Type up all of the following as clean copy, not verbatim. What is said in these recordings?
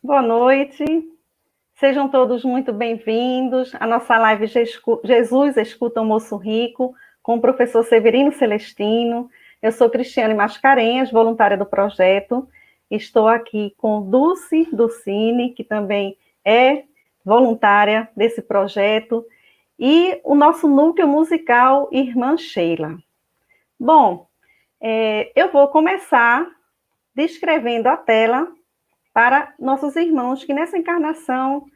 Boa noite, sejam todos muito bem-vindos à nossa live Jesus Escuta o Moço Rico, com o professor Severino Celestino. Eu sou Cristiane Mascarenhas, voluntária do projeto. Estou aqui com Dulce Dulcine, que também é voluntária desse projeto, e o nosso núcleo musical Irmã Sheila. Bom, eu vou começar descrevendo a tela para nossos irmãos que nessa encarnação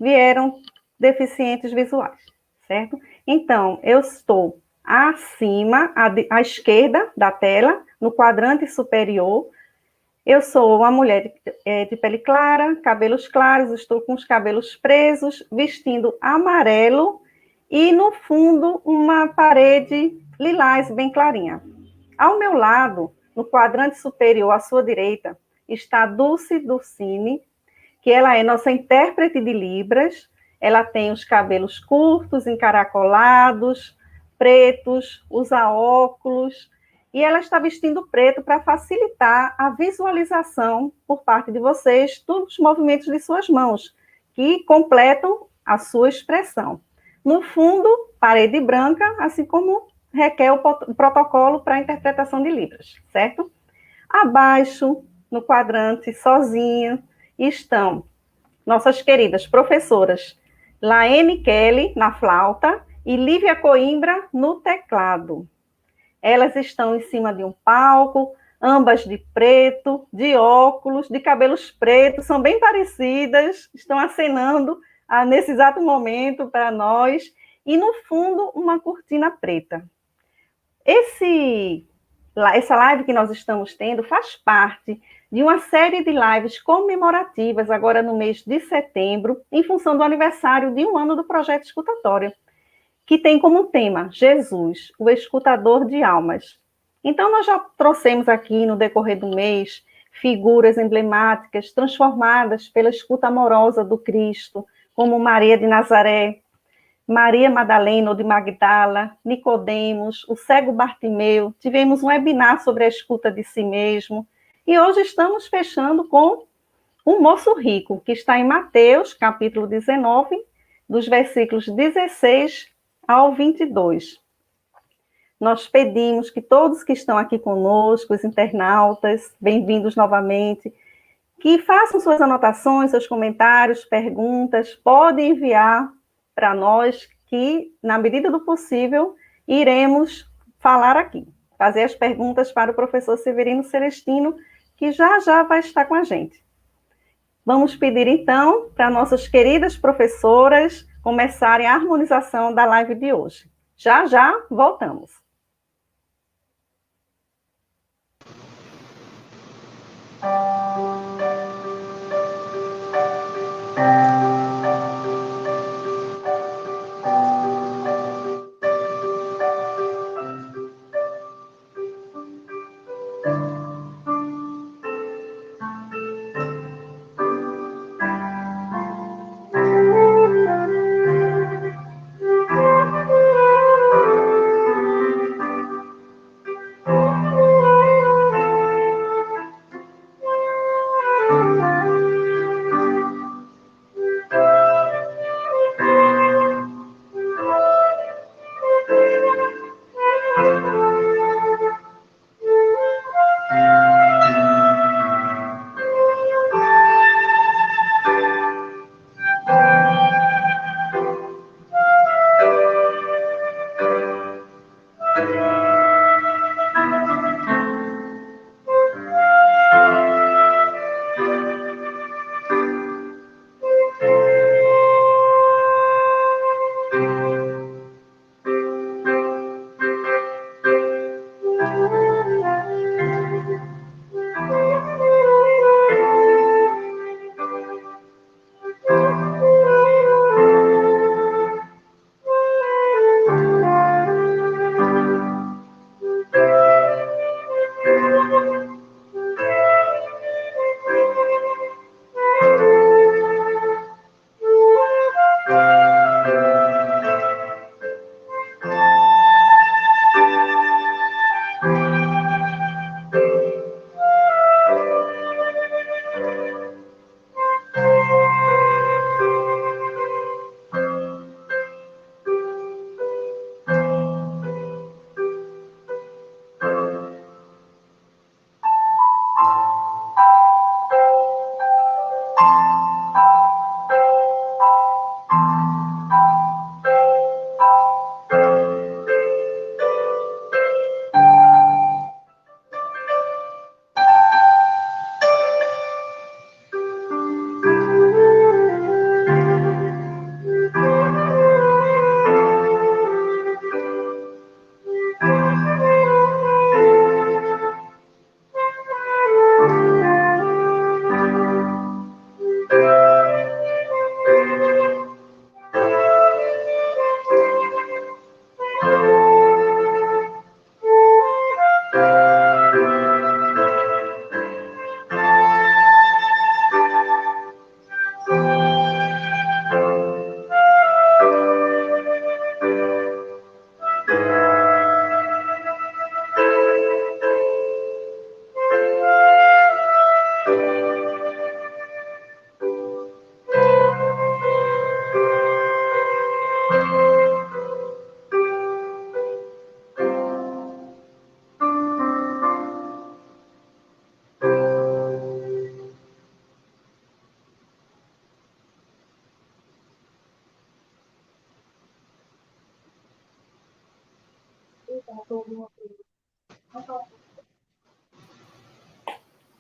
vieram deficientes visuais, certo? Então, eu estou acima, à esquerda da tela, no quadrante superior. Eu sou uma mulher de pele clara, cabelos claros, estou com os cabelos presos, vestindo amarelo e no fundo uma parede lilás bem clarinha. Ao meu lado, no quadrante superior à sua direita, está Dulce Dulcine, que ela é nossa intérprete de Libras. Ela tem os cabelos curtos, encaracolados, pretos, usa óculos, e ela está vestindo preto para facilitar a visualização por parte de vocês dos movimentos de suas mãos, que completam a sua expressão. No fundo, parede branca, assim como requer o protocolo para a interpretação de Libras, certo? Abaixo, no quadrante, sozinha, estão nossas queridas professoras Laene Kelly, na flauta, e Lívia Coimbra, no teclado. Elas estão em cima de um palco, ambas de preto, de óculos, de cabelos pretos, são bem parecidas, estão acenando nesse exato momento para nós, e no fundo, uma cortina preta. Essa live que nós estamos tendo faz parte de uma série de lives comemorativas agora no mês de setembro, em função do aniversário de 1 ano do projeto Escutatório, que tem como tema Jesus, o escutador de almas. Então, nós já trouxemos aqui no decorrer do mês figuras emblemáticas transformadas pela escuta amorosa do Cristo, como Maria de Nazaré, Maria Madalena ou de Magdala, Nicodemos, o cego Bartimeu. Tivemos um webinar sobre a escuta de si mesmo. E hoje estamos fechando com o moço rico, que está em Mateus, capítulo 19, dos versículos 16 ao 22. Nós pedimos que todos que estão aqui conosco, os internautas, bem-vindos novamente, que façam suas anotações, seus comentários, perguntas, podem enviar para nós, que, na medida do possível, iremos falar aqui, fazer as perguntas para o professor Severino Celestino, que já já vai estar com a gente. Vamos pedir, então, para nossas queridas professoras começarem a harmonização da live de hoje. Já já voltamos.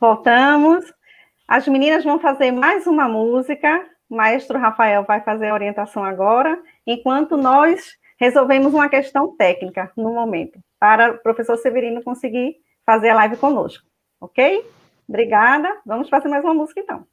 Voltamos. As meninas vão fazer mais uma música. O maestro Rafael vai fazer a orientação agora, enquanto nós resolvemos uma questão técnica no momento, para o professor Severino conseguir fazer a live conosco. Ok? Obrigada. Vamos fazer mais uma música, então.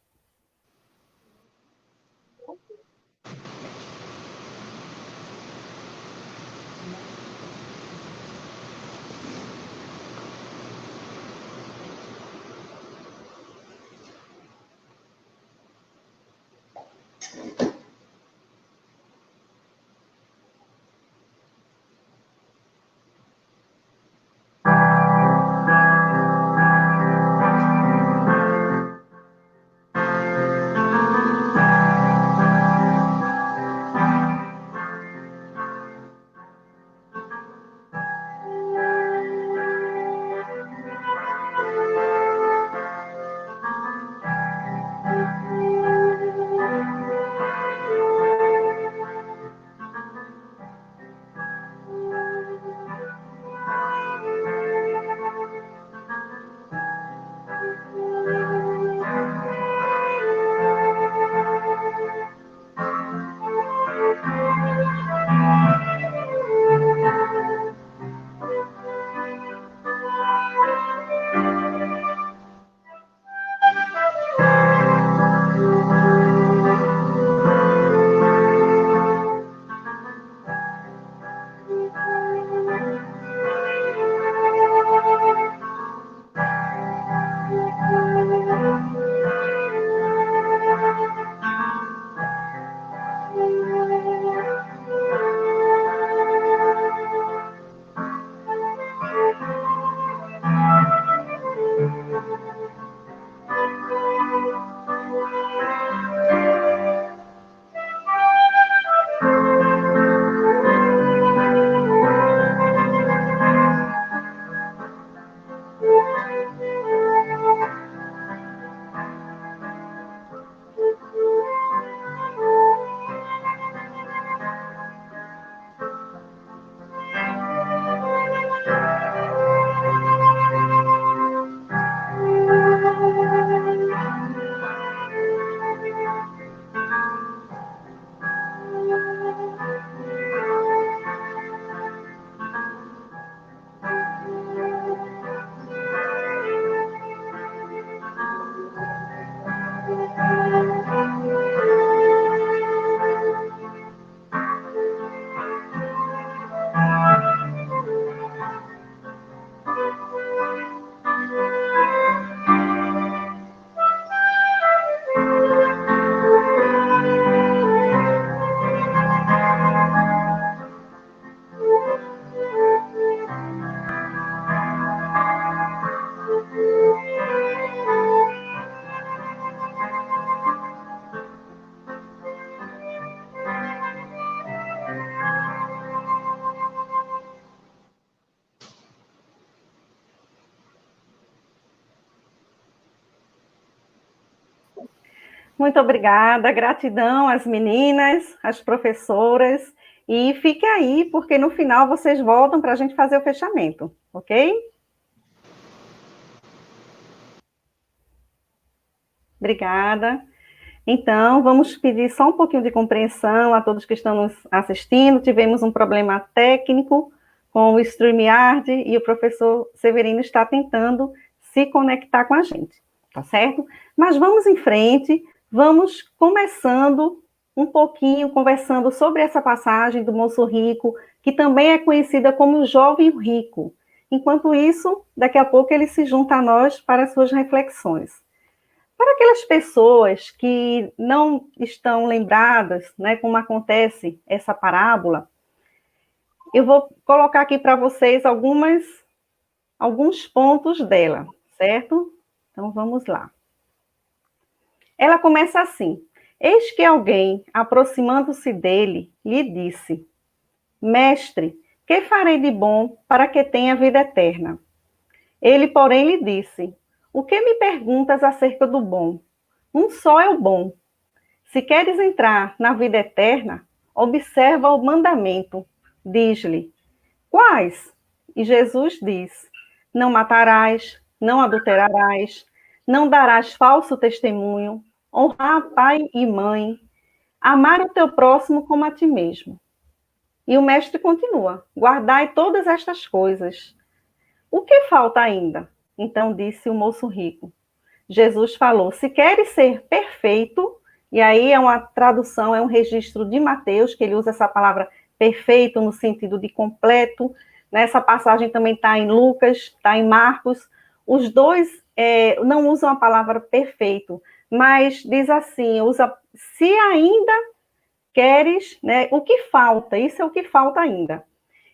Muito obrigada, gratidão às meninas, às professoras, e fique aí, porque no final vocês voltam para a gente fazer o fechamento, ok? Obrigada. Então, vamos pedir só um pouquinho de compreensão a todos que estão nos assistindo. Tivemos um problema técnico com o StreamYard e o professor Severino está tentando se conectar com a gente, tá certo? Mas vamos em frente, vamos começando um pouquinho, conversando sobre essa passagem do Moço Rico, que também é conhecida como o Jovem Rico. Enquanto isso, daqui a pouco ele se junta a nós para as suas reflexões. Para aquelas pessoas que não estão lembradas, né, como acontece essa parábola, eu vou colocar aqui para vocês alguns pontos dela, certo? Então, vamos lá. Ela começa assim: eis que alguém, aproximando-se dele, lhe disse: Mestre, que farei de bom para que tenha vida eterna? Ele, porém, lhe disse: O que me perguntas acerca do bom? Um só é o bom. Se queres entrar na vida eterna, observa o mandamento. Diz-lhe: Quais? E Jesus diz: não matarás, não adulterarás, não darás falso testemunho, honrar pai e mãe, amar o teu próximo como a ti mesmo. E o mestre continua: guardai todas estas coisas. O que falta ainda? Então disse o moço rico. Jesus falou: se queres ser perfeito, e aí é uma tradução, é um registro de Mateus, que ele usa essa palavra perfeito no sentido de completo. Nessa passagem também está em Lucas, está em Marcos. Os dois não usam a palavra perfeito, mas diz assim, usa se ainda queres, né, o que falta, isso é o que falta ainda.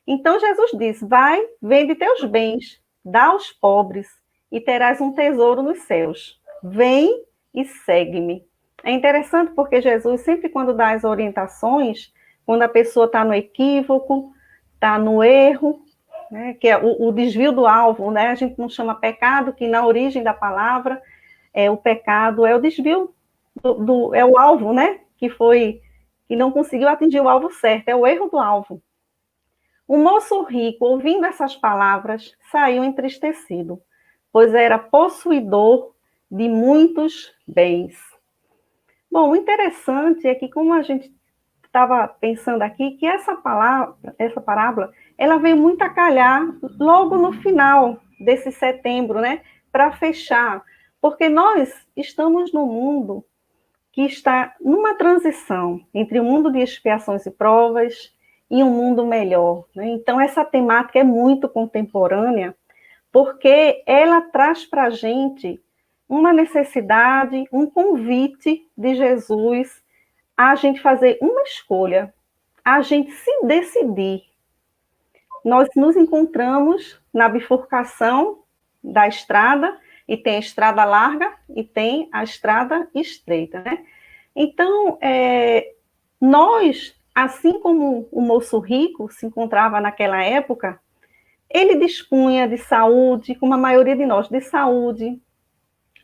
Então Jesus diz: vai, vende teus bens, dá aos pobres, e terás um tesouro nos céus. Vem e segue-me. É interessante porque Jesus, sempre quando dá as orientações, quando a pessoa está no equívoco, está no erro, né, que é o desvio do alvo, né, a gente não chama pecado, que na origem da palavra, o pecado é o desvio, é o alvo, né, que não conseguiu atingir o alvo certo, é o erro do alvo. O moço rico, ouvindo essas palavras, saiu entristecido, pois era possuidor de muitos bens. Bom, o interessante é que, como a gente estava pensando aqui, que essa parábola, ela veio muito a calhar logo no final desse setembro, né? Para fechar, porque nós estamos num mundo que está numa transição entre o mundo de expiações e provas e um mundo melhor, né? Então, essa temática é muito contemporânea, porque ela traz para a gente uma necessidade, um convite de Jesus a gente fazer uma escolha, a gente se decidir. Nós nos encontramos na bifurcação da estrada, e tem a estrada larga e tem a estrada estreita, né? Então, nós, assim como o moço rico se encontrava naquela época, ele dispunha de saúde, como a maioria de nós, de saúde,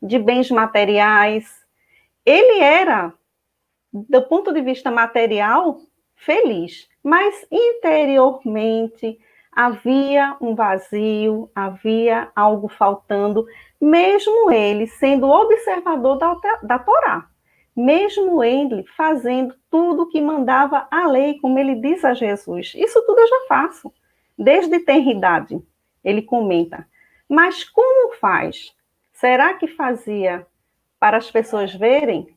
de bens materiais. Ele era, do ponto de vista material, feliz, mas interiormente havia um vazio, havia algo faltando, mesmo ele sendo observador da Torá, mesmo ele fazendo tudo o que mandava a lei, como ele diz a Jesus. Isso tudo eu já faço, desde tenridade, ele comenta. Mas como faz? Será que fazia para as pessoas verem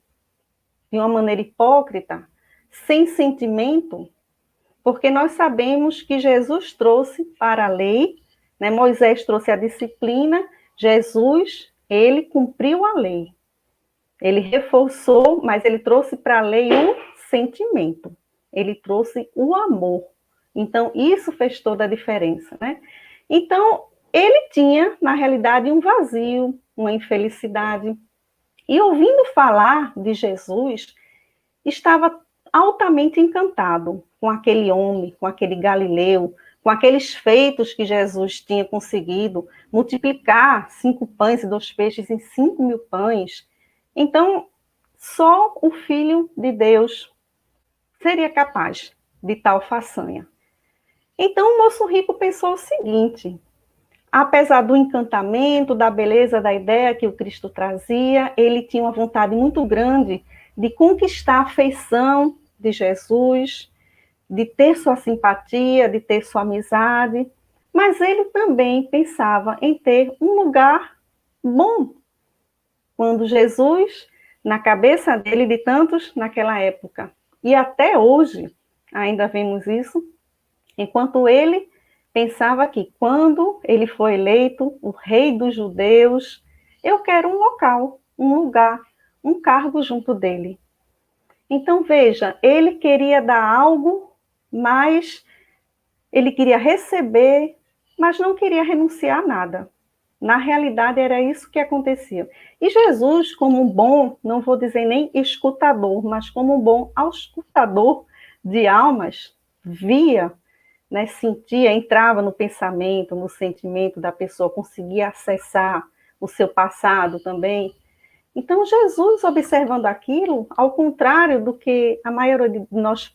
de uma maneira hipócrita, sem sentimento? Porque nós sabemos que Jesus trouxe para a lei, né? Moisés trouxe a disciplina, Jesus, ele cumpriu a lei. Ele reforçou, mas ele trouxe para a lei o sentimento. Ele trouxe o amor. Então, isso fez toda a diferença, né? Então, ele tinha, na realidade, um vazio, uma infelicidade. E ouvindo falar de Jesus, estava altamente encantado com aquele homem, com aquele galileu, com aqueles feitos que Jesus tinha conseguido, multiplicar 5 pães e 2 peixes em 5.000 pães. Então, só o Filho de Deus seria capaz de tal façanha. Então, o moço rico pensou o seguinte: apesar do encantamento, da beleza da ideia que o Cristo trazia, ele tinha uma vontade muito grande de conquistar a afeição de Jesus, de ter sua simpatia, de ter sua amizade, mas ele também pensava em ter um lugar bom. Quando Jesus, na cabeça dele, de tantos naquela época, e até hoje, ainda vemos isso, enquanto ele pensava que quando ele foi eleito o rei dos judeus, eu quero um local, um lugar, um cargo junto dele. Então, veja, ele queria dar algo, mas ele queria receber, mas não queria renunciar a nada. Na realidade, era isso que acontecia. E Jesus, como um bom, não vou dizer nem escutador, mas como um bom auscultador de almas, via, né, sentia, entrava no pensamento, no sentimento da pessoa, conseguia acessar o seu passado também. Então, Jesus, observando aquilo, ao contrário do que a maioria de nós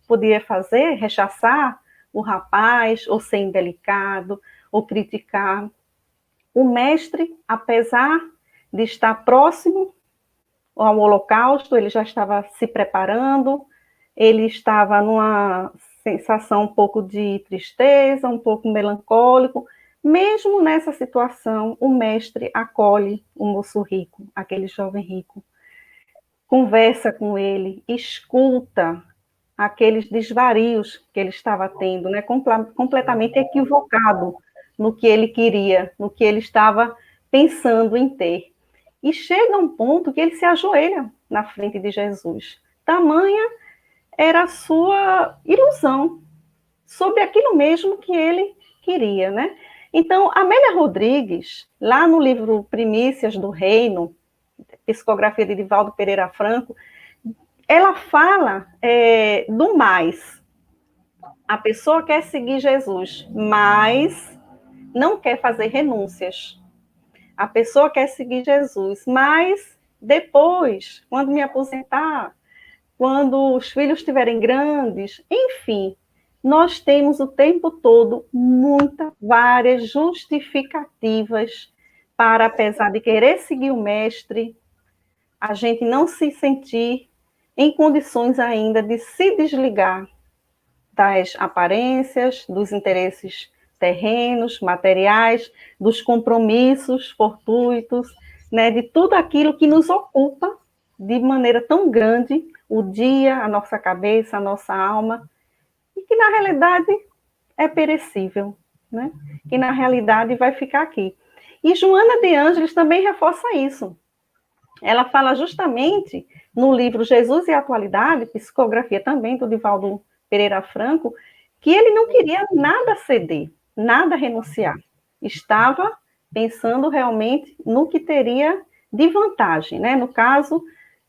podia fazer, rechaçar, o rapaz, ou ser indelicado, ou criticar. O mestre, apesar de estar próximo ao holocausto, ele já estava se preparando, ele estava numa sensação um pouco de tristeza, um pouco melancólico. Mesmo nessa situação, o mestre acolhe o moço rico, aquele jovem rico, conversa com ele, escuta aqueles desvarios que ele estava tendo, né, completamente equivocado no que ele queria, no que ele estava pensando em ter. E chega um ponto que ele se ajoelha na frente de Jesus. Tamanha era a sua ilusão sobre aquilo mesmo que ele queria, né? Então, Amélia Rodrigues, lá no livro Primícias do Reino, psicografia de Divaldo Pereira Franco, ela fala do mais. A pessoa quer seguir Jesus, mas não quer fazer renúncias. A pessoa quer seguir Jesus, mas depois, quando me aposentar, quando os filhos estiverem grandes, enfim, nós temos o tempo todo várias justificativas para, apesar de querer seguir o mestre, a gente não se sentir em condições ainda de se desligar das aparências, dos interesses terrenos, materiais, dos compromissos fortuitos, né, de tudo aquilo que nos ocupa de maneira tão grande o dia, a nossa cabeça, a nossa alma, e que na realidade é perecível, né? Que na realidade vai ficar aqui. E Joana de Ângeles também reforça isso. Ela fala justamente no livro Jesus e a Atualidade, psicografia também do Divaldo Pereira Franco, que ele não queria nada ceder, nada renunciar. Estava pensando realmente no que teria de vantagem, né? No caso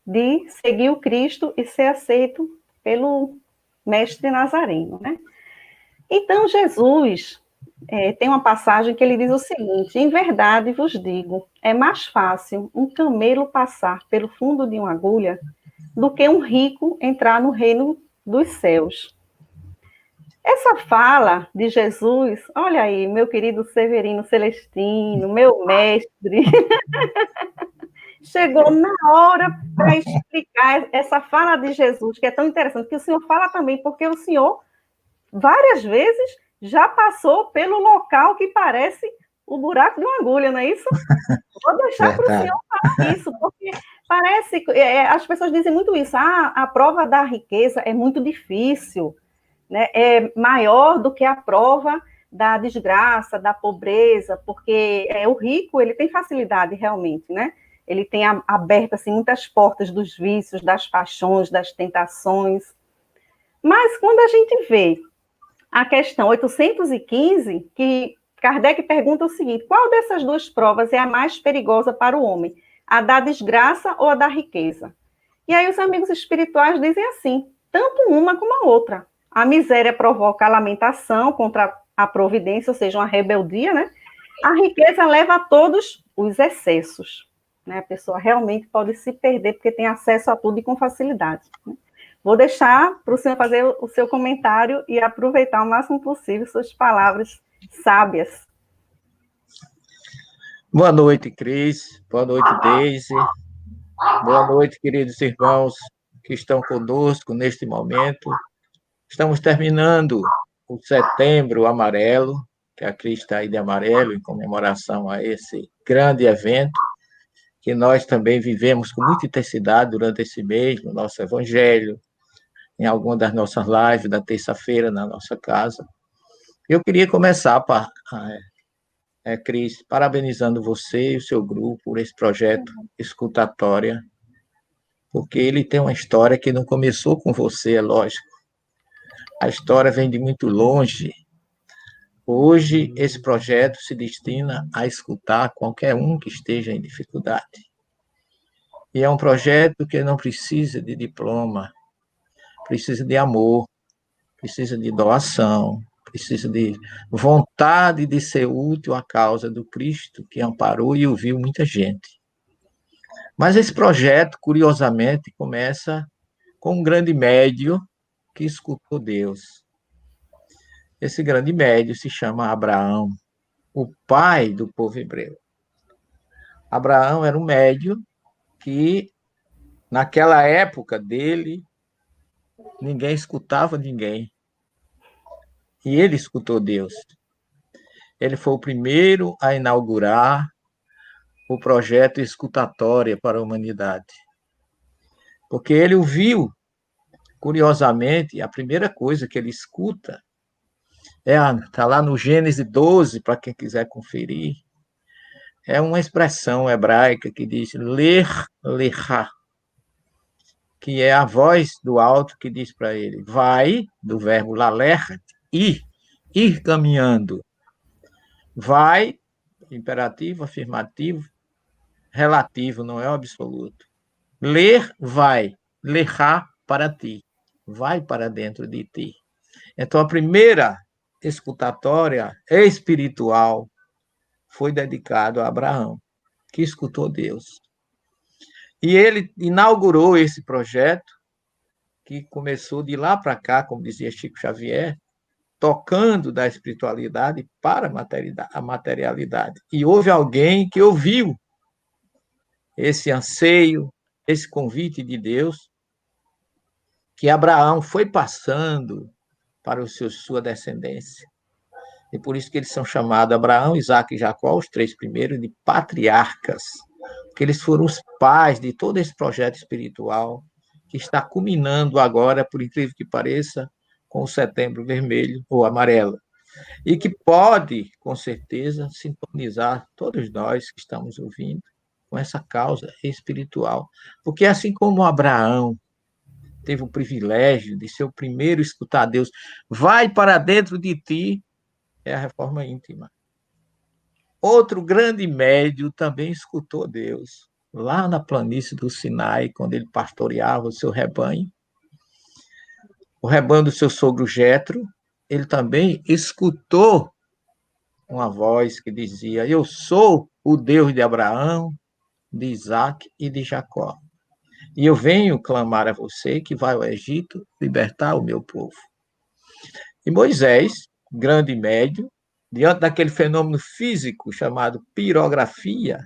de seguir o Cristo e ser aceito pelo mestre Nazareno, né? Então, Jesus tem uma passagem que ele diz o seguinte: em verdade vos digo, é mais fácil um camelo passar pelo fundo de uma agulha do que um rico entrar no reino dos céus. Essa fala de Jesus, olha aí, meu querido Severino Celestino, meu mestre, chegou na hora para explicar essa fala de Jesus, que é tão interessante, que o senhor fala também, porque o senhor, várias vezes, já passou pelo local que parece o buraco de uma agulha, não é isso? Vou deixar para o senhor falar isso, porque parece, as pessoas dizem muito isso, a prova da riqueza é muito difícil, né? É maior do que a prova da desgraça, da pobreza, porque o rico, ele tem facilidade realmente, né? Ele tem aberto assim, muitas portas dos vícios, das paixões, das tentações. Mas quando a gente vê a questão 815, que Kardec pergunta o seguinte: qual dessas duas provas é a mais perigosa para o homem? A da desgraça ou a da riqueza? E aí os amigos espirituais dizem assim: tanto uma como a outra. A miséria provoca a lamentação contra a providência, ou seja, uma rebeldia, né? A riqueza leva a todos os excessos, né? A pessoa realmente pode se perder porque tem acesso a tudo e com facilidade, né? Vou deixar para o senhor fazer o seu comentário e aproveitar o máximo possível suas palavras sábias. Boa noite, Cris. Boa noite, Deise. Boa noite, queridos irmãos que estão conosco neste momento. Estamos terminando o Setembro Amarelo, que a Cris está aí de amarelo, em comemoração a esse grande evento, que nós também vivemos com muita intensidade durante esse mês, no nosso Evangelho, em alguma das nossas lives da terça-feira na nossa casa. Eu queria começar, Cris, parabenizando você e o seu grupo por esse projeto Escutatória, porque ele tem uma história que não começou com você, é lógico. A história vem de muito longe. Hoje, esse projeto se destina a escutar qualquer um que esteja em dificuldade. E é um projeto que não precisa de diploma, precisa de amor, precisa de doação, precisa de vontade de ser útil à causa do Cristo, que amparou e ouviu muita gente. Mas esse projeto, curiosamente, começa com um grande médio que escutou Deus. Esse grande médio se chama Abraão, o pai do povo hebreu. Abraão era um médio que, naquela época dele, ninguém escutava ninguém. E ele escutou Deus. Ele foi o primeiro a inaugurar o projeto escutatória para a humanidade. Porque ele ouviu, curiosamente, a primeira coisa que ele escuta está lá no Gênesis 12, para quem quiser conferir. É uma expressão hebraica que diz ler, lerá, que é a voz do alto que diz para ele, vai, do verbo laler, ir caminhando. Vai, imperativo, afirmativo, relativo, não é o absoluto. Ler, vai, lerá para ti, vai para dentro de ti. Então, a primeira escutatória espiritual foi dedicado a Abraão, que escutou Deus. E ele inaugurou esse projeto, que começou de lá para cá, como dizia Chico Xavier, tocando da espiritualidade para a materialidade. E houve alguém que ouviu esse anseio, esse convite de Deus, que Abraão foi passando para sua descendência. E por isso que eles são chamados Abraão, Isaque e Jacó, os três primeiros, de patriarcas, que eles foram os pais de todo esse projeto espiritual que está culminando agora, por incrível que pareça, com o Setembro Vermelho ou Amarelo, e que pode, com certeza, sintonizar todos nós que estamos ouvindo com essa causa espiritual. Porque assim como Abraão teve o privilégio de ser o primeiro a escutar Deus, vai para dentro de ti, é a reforma íntima. Outro grande médio também escutou Deus, lá na planície do Sinai, quando ele pastoreava o seu rebanho, o rebanho do seu sogro Jetro, ele também escutou uma voz que dizia: eu sou o Deus de Abraão, de Isaque e de Jacó. E eu venho clamar a você que vai ao Egito libertar o meu povo. E Moisés, grande médio, diante daquele fenômeno físico chamado pirografia,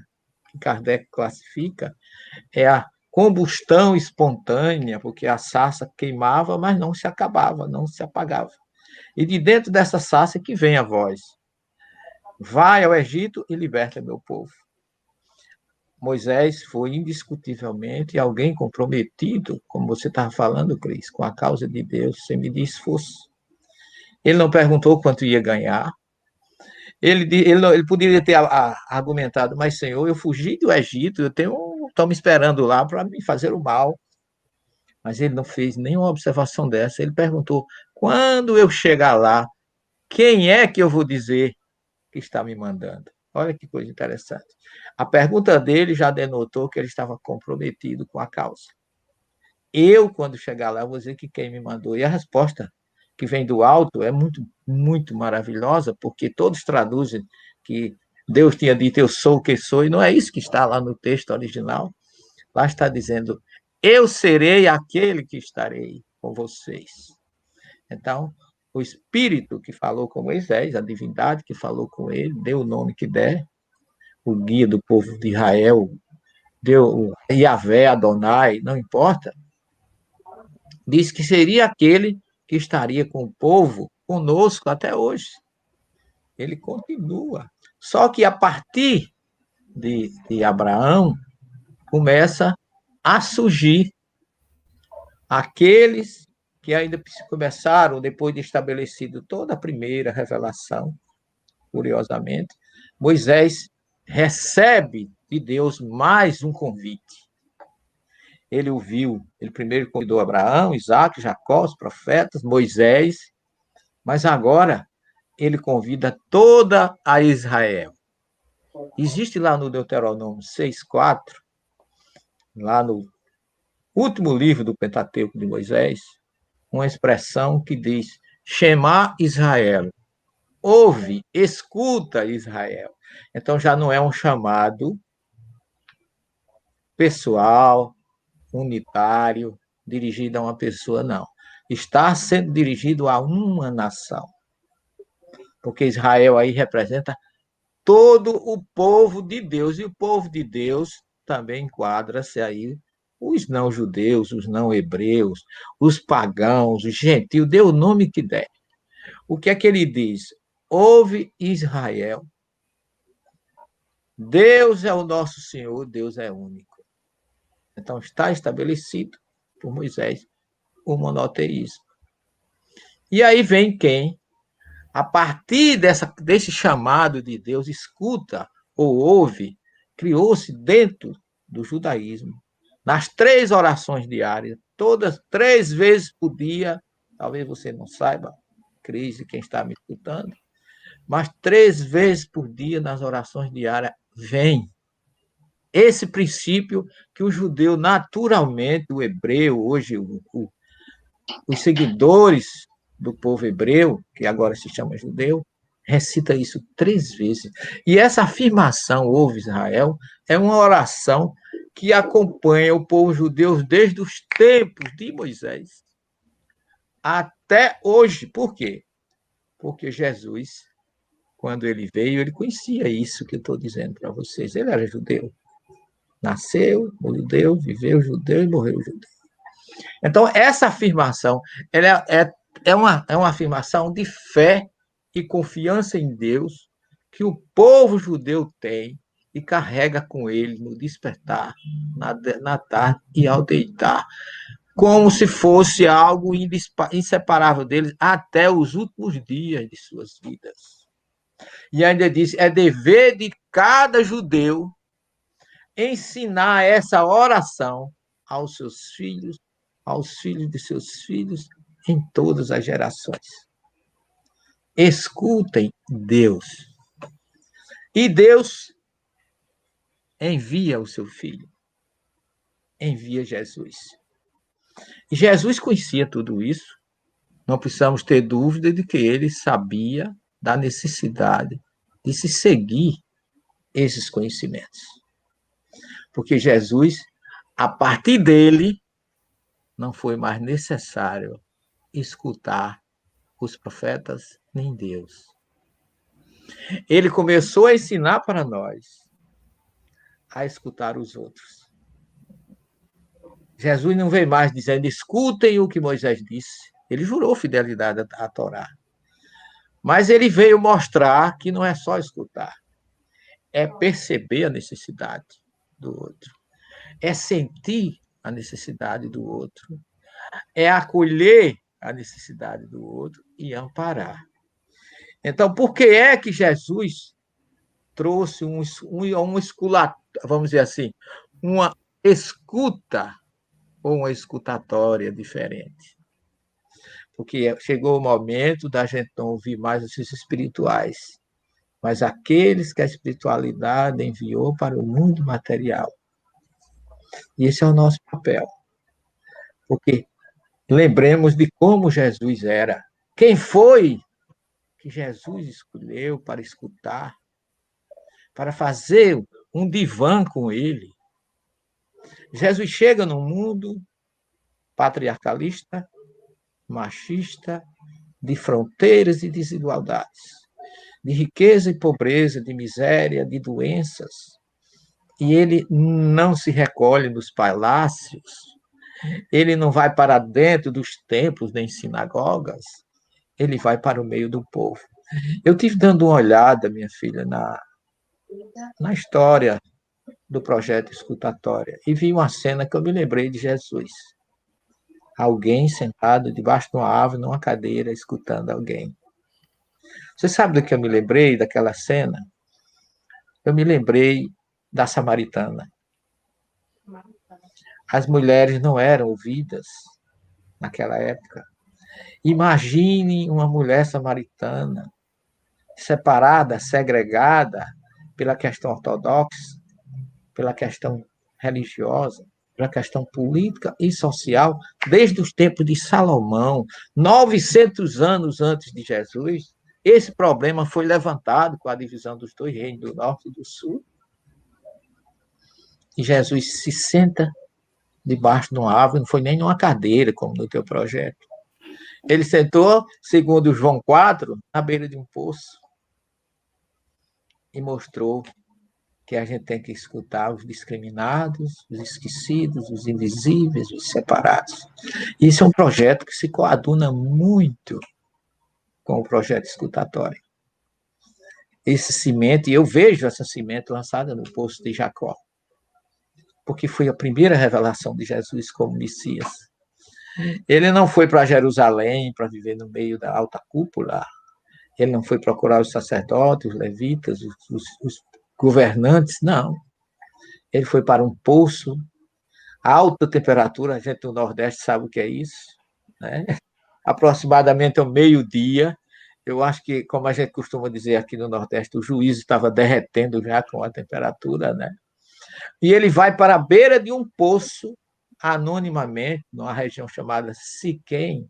que Kardec classifica, é a combustão espontânea, porque a sarça queimava, mas não se acabava, não se apagava. E de dentro dessa sarça que vem a voz: vai ao Egito e liberta meu povo. Moisés foi indiscutivelmente alguém comprometido, como você estava falando, Cris, com a causa de Deus, sem medir esforço. Ele não perguntou quanto ia ganhar. Ele poderia ter argumentado, mas, Senhor, eu fugi do Egito, estão me esperando lá para me fazer o mal. Mas ele não fez nenhuma observação dessa. Ele perguntou, quando eu chegar lá, quem é que eu vou dizer que está me mandando? Olha que coisa interessante. A pergunta dele já denotou que ele estava comprometido com a causa. Eu, quando chegar lá, vou dizer que quem me mandou. E a resposta que vem do alto é muito, muito maravilhosa, porque todos traduzem que Deus tinha dito, eu sou o que sou, e não é isso que está lá no texto original. Lá está dizendo, eu serei aquele que estarei com vocês. Então, o Espírito que falou com Moisés, a divindade que falou com ele, deu o nome que der, o guia do povo de Israel, deu o Yahvé, Adonai, não importa, disse que seria aquele que estaria com o povo conosco até hoje. Ele continua. Só que a partir de Abraão, começa a surgir aqueles que ainda começaram, depois de estabelecido toda a primeira revelação, curiosamente, Moisés recebe de Deus mais um convite. Ele ouviu, ele primeiro convidou Abraão, Isaque, Jacó, os profetas, Moisés, mas agora ele convida toda a Israel. Existe lá no Deuteronômio 6,4, lá no último livro do Pentateuco de Moisés, uma expressão que diz: Shema Israel, ouve, escuta Israel. Então já não é um chamado pessoal, unitário, dirigido a uma pessoa, não. Está sendo dirigido a uma nação. porque Israel aí representa todo o povo de Deus, e o povo de Deus também enquadra-se aí os não-judeus, os não-hebreus, os pagãos, os gentios, dê o nome que der. O que é que ele diz? Ouve Israel, Deus é o nosso Senhor, Deus é único. Então está estabelecido por Moisés o monoteísmo. E aí vem quem, a partir desse chamado de Deus, escuta ou ouve, criou-se dentro do judaísmo, nas 3 orações diárias, todas 3 vezes por dia, talvez você não saiba, Cris, quem está me escutando, mas 3 vezes por dia nas orações diárias vem esse princípio que o judeu naturalmente, o hebreu, hoje os seguidores do povo hebreu, que agora se chama judeu, recita isso 3 vezes. E essa afirmação, ouve Israel, é uma oração que acompanha o povo judeu desde os tempos de Moisés até hoje. Por quê? Porque Jesus, quando ele veio, ele conhecia isso que eu estou dizendo para vocês. Ele era judeu. Nasceu judeu, viveu judeu e morreu judeu. Então, essa afirmação ela é uma afirmação de fé e confiança em Deus que o povo judeu tem e carrega com ele no despertar, na tarde e ao deitar, como se fosse algo inseparável deles até os últimos dias de suas vidas. E ainda diz, é dever de cada judeu ensinar essa oração aos seus filhos, aos filhos de seus filhos, em todas as gerações. Escutem Deus. E Deus envia o seu filho, envia Jesus. E Jesus conhecia tudo isso, não precisamos ter dúvida de que ele sabia da necessidade de se seguir esses conhecimentos. Porque Jesus, a partir dele, não foi mais necessário escutar os profetas nem Deus. Ele começou a ensinar para nós a escutar os outros. Jesus não veio mais dizendo, escutem o que Moisés disse. Ele jurou fidelidade à Torá. Mas ele veio mostrar que não é só escutar, é perceber a necessidade do outro, é sentir a necessidade do outro, é acolher a necessidade do outro e amparar. Então, por que é que Jesus trouxe vamos dizer assim, uma escuta ou uma escutatória diferente? Porque chegou o momento da gente não ouvir mais os espirituais, mas aqueles que a espiritualidade enviou para o mundo material. E esse é o nosso papel. Porque lembremos de como Jesus era. Quem foi que Jesus escolheu para escutar, para fazer um divã com ele? Jesus chega num mundo patriarcalista, machista, de fronteiras e desigualdades, de riqueza e pobreza, de miséria, de doenças. E ele não se recolhe nos palácios, ele não vai para dentro dos templos nem sinagogas, ele vai para o meio do povo. Eu tive dando uma olhada, minha filha, na história do projeto Escutatória e vi uma cena que eu me lembrei de Jesus. Alguém sentado debaixo de uma árvore, numa cadeira, escutando alguém. Você sabe do que eu me lembrei daquela cena? Eu me lembrei da samaritana. As mulheres não eram ouvidas naquela época. Imagine uma mulher samaritana, separada, segregada pela questão ortodoxa, pela questão religiosa, pela questão política e social, desde os tempos de Salomão, 900 anos antes de Jesus. Esse problema foi levantado com a divisão dos 2 reinos, do norte e do sul. E Jesus se senta debaixo de uma árvore, não foi nem numa cadeira, como no teu projeto. Ele sentou, segundo João 4, à beira de um poço e mostrou que a gente tem que escutar os discriminados, os esquecidos, os invisíveis, os separados. Isso é um projeto que se coaduna muito com o projeto escutatório. Esse cimento, e eu vejo essa semente lançada no poço de Jacó, porque foi a primeira revelação de Jesus como Messias. Ele não foi para Jerusalém para viver no meio da alta cúpula, ele não foi procurar os sacerdotes, os levitas, os governantes, não. Ele foi para um poço, alta temperatura, a gente do Nordeste sabe o que é isso, né? Aproximadamente ao meio-dia. Eu acho que, como a gente costuma dizer aqui no Nordeste, o juízo estava derretendo já com a temperatura, né? E ele vai para a beira de um poço, anonimamente, numa região chamada Siquém,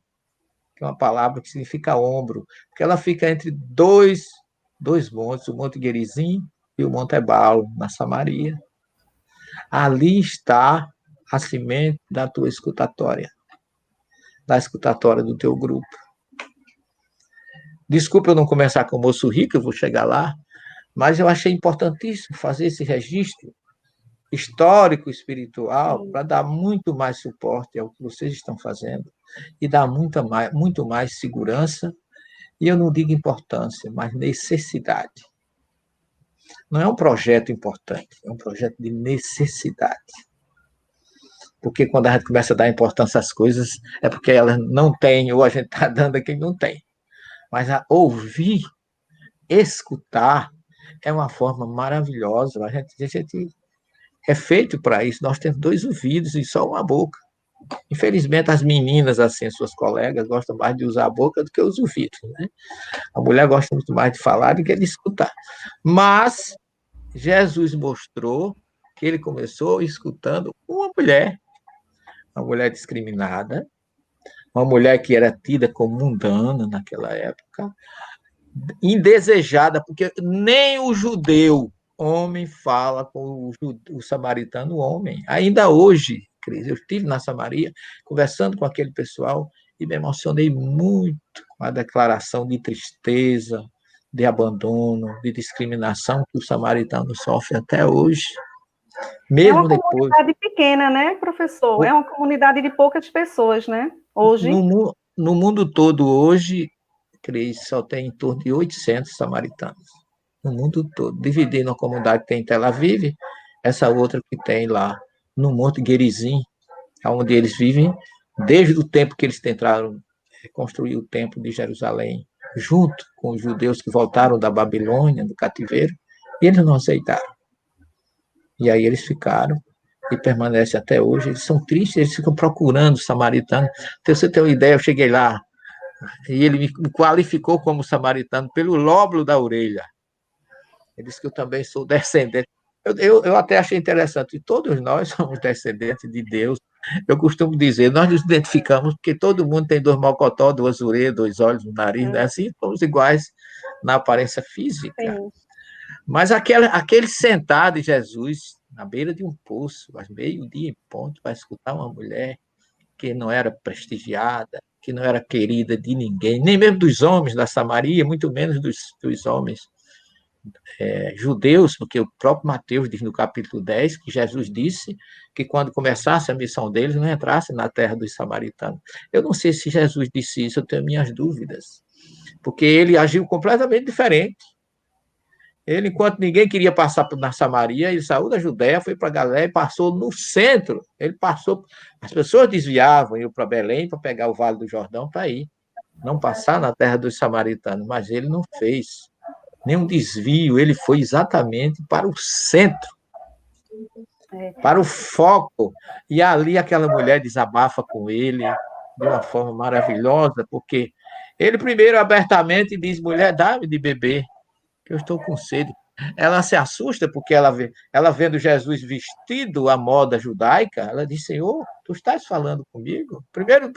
que é uma palavra que significa ombro, porque ela fica entre dois montes, o Monte Gerizim e o Monte Ebal, na Samaria. Ali está a semente da tua escutatória, da escutatória do teu grupo. Desculpa eu não começar com o Moço Rico, eu vou chegar lá, mas eu achei importantíssimo fazer esse registro histórico, espiritual, para dar muito mais suporte ao que vocês estão fazendo e dar muito mais segurança, e eu não digo importância, mas necessidade. Não é um projeto importante, é um projeto de necessidade. Porque quando a gente começa a dar importância às coisas, é porque elas não têm, ou a gente está dando a quem não tem. Mas a ouvir, escutar, é uma forma maravilhosa. A gente é feito para isso. Nós temos 2 ouvidos e só uma boca. Infelizmente, as meninas, assim, suas colegas, gostam mais de usar a boca do que os ouvidos, né? A mulher gosta muito mais de falar do que de escutar. Mas Jesus mostrou que ele começou escutando uma mulher discriminada, uma mulher que era tida como mundana naquela época, indesejada, porque nem o judeu homem fala com o samaritano homem. Ainda hoje, Cris, eu estive na Samaria conversando com aquele pessoal e me emocionei muito com a declaração de tristeza, de abandono, de discriminação que o samaritano sofre até hoje, É uma mesmo depois. comunidade pequena, né, professor? É uma comunidade de poucas pessoas, né? Hoje. No mundo todo, hoje, Cris, só tem em torno de 800 samaritanos. No mundo todo. Dividindo a comunidade que tem em Tel Aviv, essa outra que tem lá no Monte Gerizim, onde eles vivem desde o tempo que eles tentaram construir o templo de Jerusalém, junto com os judeus que voltaram da Babilônia, do cativeiro, e eles não aceitaram. E aí eles ficaram e permanecem até hoje. Eles são tristes, eles ficam procurando o samaritano. Então, você tem uma ideia, eu cheguei lá e ele me qualificou como samaritano pelo lóbulo da orelha. Ele disse que eu também sou descendente. Eu até achei interessante, todos nós somos descendentes de Deus. Eu costumo dizer, nós nos identificamos porque todo mundo tem 2 mocotó, 2 orelhas, 2 olhos, um nariz, né? Assim somos iguais na aparência física. Sim. Mas aquele sentado de Jesus, na beira de um poço, às meio-dia em ponto, para escutar uma mulher que não era prestigiada, que não era querida de ninguém, nem mesmo dos homens da Samaria, muito menos dos homens judeus, porque o próprio Mateus diz no capítulo 10 que Jesus disse que quando começasse a missão deles, não entrasse na terra dos samaritanos. Eu não sei se Jesus disse isso, eu tenho minhas dúvidas, porque ele agiu completamente diferente. Ele, enquanto ninguém queria passar na Samaria, ele saiu da Judéia, foi para Galiléia e passou no centro. Ele passou, as pessoas desviavam, iam para Belém para pegar o Vale do Jordão para ir, não passar na terra dos samaritanos, mas ele não fez nenhum desvio, ele foi exatamente para o centro, para o foco. E ali aquela mulher desabafa com ele de uma forma maravilhosa, porque ele primeiro abertamente diz: mulher, dá-me de beber, que eu estou com sede. Ela se assusta porque ela vendo Jesus vestido à moda judaica, ela diz: Senhor, tu estás falando comigo? Primeiro,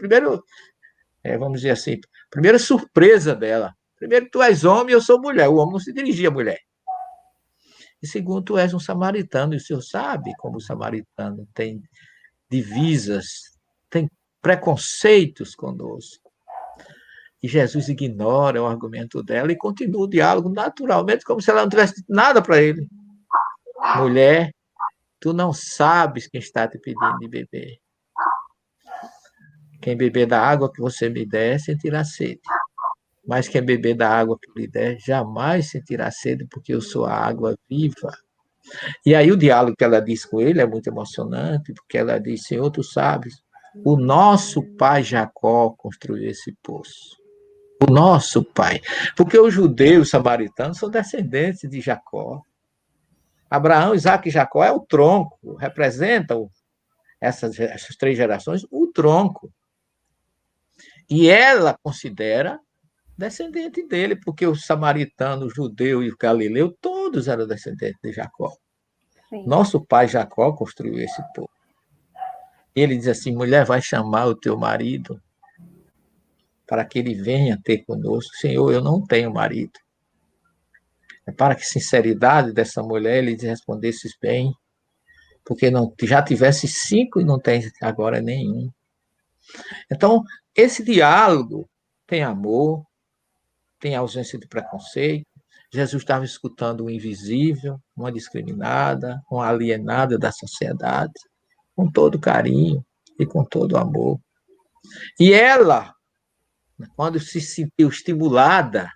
vamos dizer assim, primeira surpresa dela. Primeiro, tu és homem e eu sou mulher. O homem não se dirigia à mulher. E segundo, tu és um samaritano, e o senhor sabe como o samaritano tem divisas, tem preconceitos conosco. E Jesus ignora o argumento dela e continua o diálogo naturalmente, como se ela não tivesse dito nada para ele. Mulher, tu não sabes quem está te pedindo de beber. Quem beber da água que você me der, sentirá sede. Mas quem beber da água que eu lhe der, jamais sentirá sede, porque eu sou a água viva. E aí o diálogo que ela diz com ele é muito emocionante, porque ela diz, Senhor, tu sabes, o nosso pai Jacó construiu esse poço. O nosso pai. Porque os judeus samaritanos são descendentes de Jacó. Abraão, Isaac e Jacó é o tronco, representam essas três gerações, o tronco. E ela considera descendente dele, porque os samaritanos, o judeu e o galileu, todos eram descendentes de Jacó. Sim. Nosso pai Jacó construiu esse povo. Ele diz assim, mulher, vai chamar o teu marido para que ele venha ter conosco. Senhor, eu não tenho marido. É para que a sinceridade dessa mulher lhe respondesse bem, porque não, já tivesse 5 e não tem agora nenhum. Então, esse diálogo tem amor, tem ausência de preconceito. Jesus estava escutando o invisível, uma discriminada, uma alienada da sociedade, com todo carinho e com todo amor. E ela, quando se sentiu estimulada,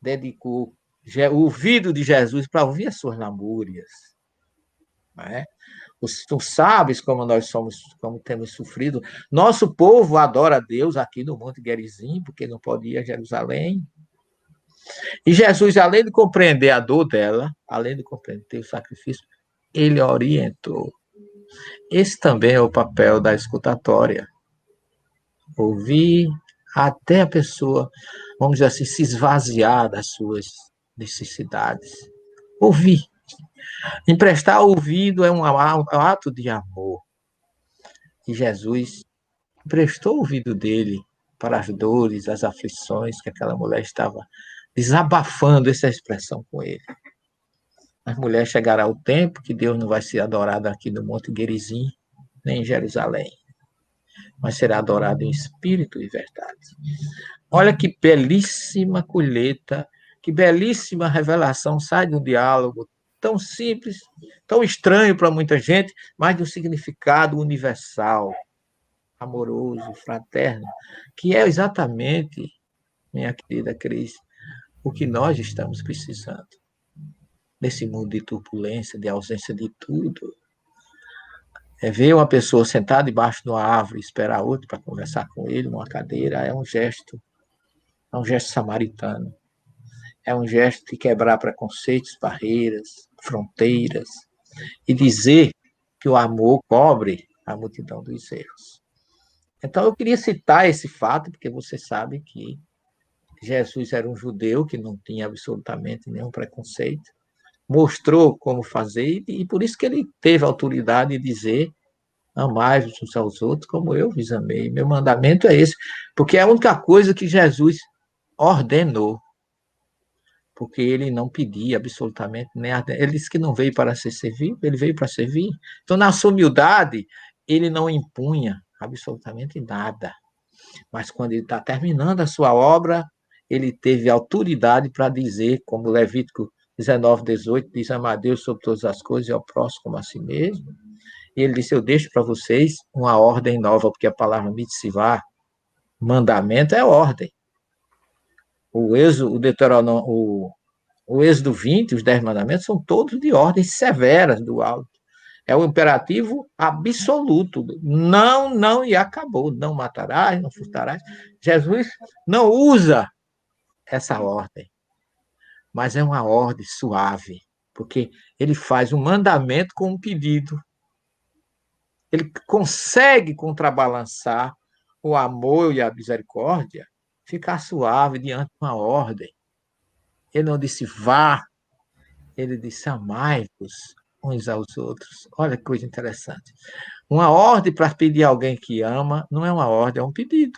dedicou o ouvido de Jesus para ouvir as suas lamúrias. Não é? Tu sabes como nós somos, como temos sofrido. Nosso povo adora a Deus aqui no Monte Gerizim, porque não pode ir a Jerusalém. E Jesus, além de compreender a dor dela, além de compreender o sacrifício, ele orientou. Esse também é o papel da escutatória. Ouvir até a pessoa, vamos dizer assim, se esvaziar das suas necessidades. Ouvir. Emprestar ouvido é um ato de amor. E Jesus emprestou o ouvido dele para as dores, as aflições que aquela mulher estava desabafando essa expressão com ele. As mulheres chegará o tempo que Deus não vai ser adorado aqui no Monte Gerizim, nem em Jerusalém, mas será adorado em espírito e verdade. Olha que belíssima colheita, que belíssima revelação sai de um diálogo tão simples, tão estranho para muita gente, mas de um significado universal, amoroso, fraterno, que é exatamente, minha querida Cris, o que nós estamos precisando. Nesse mundo de turbulência, de ausência de tudo. É ver uma pessoa sentada debaixo de uma árvore e esperar outra para conversar com ele numa cadeira, é um gesto samaritano. É um gesto de quebrar preconceitos, barreiras, fronteiras, e dizer que o amor cobre a multidão dos erros. Então, eu queria citar esse fato, porque você sabe que Jesus era um judeu que não tinha absolutamente nenhum preconceito, mostrou como fazer, e por isso que ele teve a autoridade de dizer, amai-vos uns aos outros como eu vos amei. Meu mandamento é esse, porque é a única coisa que Jesus ordenou, porque ele não pedia absolutamente nem ele disse que não veio para ser servido, ele veio para servir. Então, na sua humildade, ele não impunha absolutamente nada, mas quando ele está terminando a sua obra, ele teve autoridade para dizer, como Levítico 19:18 diz, amar a Deus sobre todas as coisas e ao próximo como a si mesmo. E ele disse, eu deixo para vocês uma ordem nova, porque a palavra mitzvah, mandamento, é ordem. O Êxodo 20, os 10 mandamentos, são todos de ordens severas do alto. É o imperativo absoluto. Não, não e acabou. Não matarás, não furtarás. Jesus não usa essa ordem, mas é uma ordem suave, porque ele faz um mandamento com um pedido. Ele consegue contrabalançar o amor e a misericórdia, ficar suave diante de uma ordem. Ele não disse vá, ele disse amai-vos uns aos outros. Olha que coisa interessante. Uma ordem para pedir a alguém que ama não é uma ordem, é um pedido.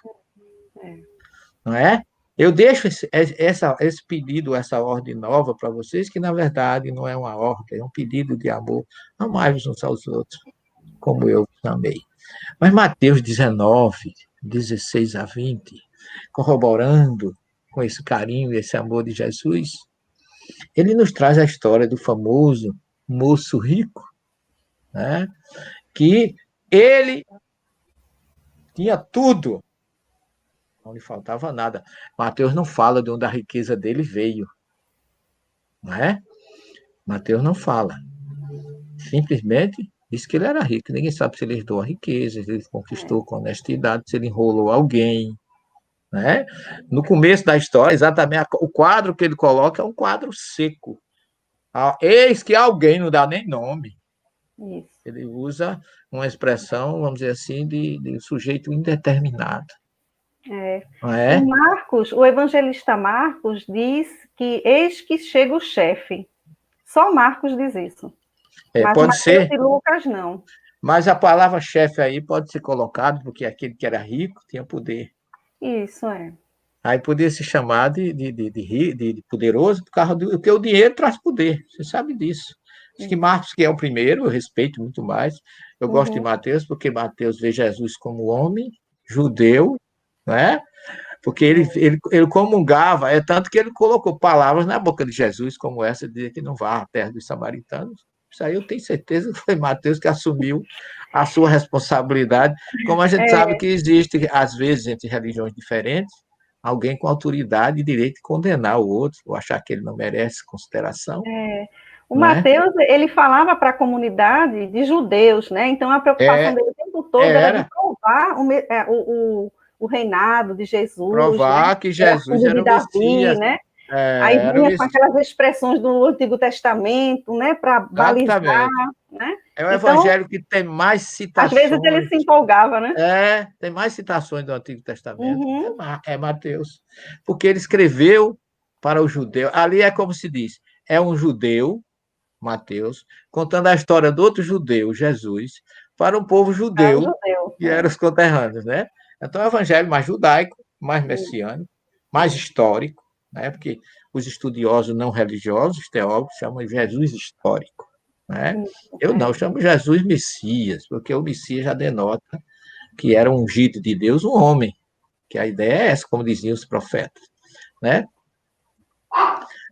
Não é? Eu deixo esse pedido, essa ordem nova para vocês, que na verdade não é uma ordem, é um pedido de amor. Amai-vos uns aos outros, como eu vos amei. Mas Mateus 19, 16 a 20, corroborando com esse carinho e esse amor de Jesus, ele nos traz a história do famoso moço rico, né? Que ele tinha tudo, não lhe faltava nada. Mateus não fala de onde a riqueza dele veio, não é? Mateus não fala. Simplesmente diz que ele era rico. Ninguém sabe se ele herdou a riqueza, se ele conquistou com honestidade, se ele enrolou alguém, né? No começo da história, exatamente, o quadro que ele coloca é um quadro seco. Eis que alguém, não dá nem nome. Isso. Ele usa uma expressão, vamos dizer assim, de sujeito indeterminado. Não é? O evangelista Marcos diz que eis que chega o chefe. Só Marcos diz isso. Mas Pode Mateus ser, e Lucas não. mas a palavra chefe aí pode ser colocada, porque aquele que era rico tinha poder. Isso é. Aí podia se chamar de poderoso por causa do que o dinheiro traz poder. Você sabe disso. Acho que Marcos, que é o primeiro, eu respeito muito mais. Eu gosto de Mateus, porque Mateus vê Jesus como homem, judeu, né? Porque ele comungava, é tanto que ele colocou palavras na boca de Jesus, como essa, de dizer que não vá à terra dos samaritanos. Isso aí eu tenho certeza que foi Mateus que assumiu a sua responsabilidade. Como a gente sabe que existe, às vezes, entre religiões diferentes, alguém com autoridade e direito de condenar o outro, ou achar que ele não merece consideração. O Né? Mateus, ele falava para a comunidade de judeus, né? Então a preocupação dele o tempo todo era de provar o reinado de Jesus, né? Provar que Era Jesus filho era de o Davi, Messias. né? Aí vinha com aquelas expressões do Antigo Testamento, né? Para balizar, Exatamente. né? É o Então, evangelho que tem mais às vezes ele citações. se empolgava, né? Tem mais citações do Antigo Testamento. Uhum. É Mateus. Porque ele escreveu para o judeu. Ali é como se diz: é um judeu, Mateus, contando a história do outro judeu, Jesus, para um povo Para o judeu, judeu. que eram os conterrâneos, né? Então, é um evangelho mais judaico, mais messiânico, mais histórico, né? Porque os estudiosos não religiosos, os teólogos, chamam de Jesus histórico. Né? Eu não, chamo Jesus Messias, porque o Messias já denota que era um ungido de Deus, um homem, que a ideia é essa, como diziam os profetas. Né?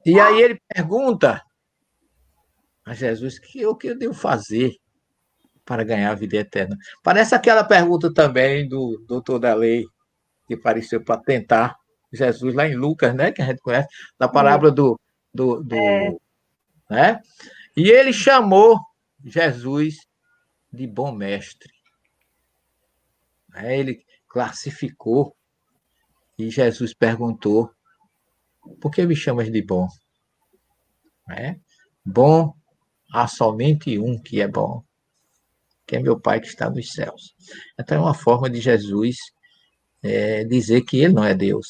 E aí ele pergunta a Jesus o que eu devo fazer para ganhar a vida eterna. Parece aquela pergunta também do doutor da lei, que apareceu para tentar Jesus lá em Lucas, né, que a gente conhece, da parábola do né? E ele chamou Jesus de bom mestre. Ele classificou e Jesus perguntou: por que me chamas de bom? Bom, há somente um que é bom, que é meu Pai que está nos céus. Então é uma forma de Jesus dizer que ele não é Deus.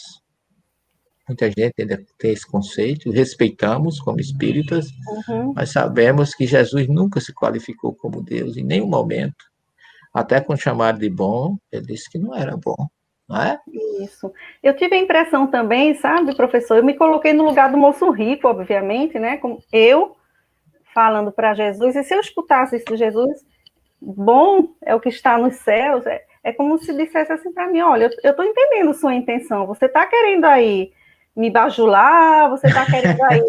Muita gente ainda tem esse conceito, respeitamos como espíritas, mas sabemos que Jesus nunca se qualificou como Deus, em nenhum momento. Até quando chamaram de bom, ele disse que não era bom, não é? Isso. Eu tive a impressão também, sabe, professor, eu me coloquei no lugar do moço rico, obviamente, né, como eu falando para Jesus, e se eu escutasse isso de Jesus, bom é o que está nos céus, é como se dissesse assim para mim, olha, eu estou entendendo sua intenção, você está querendo aí me bajular, você está querendo aí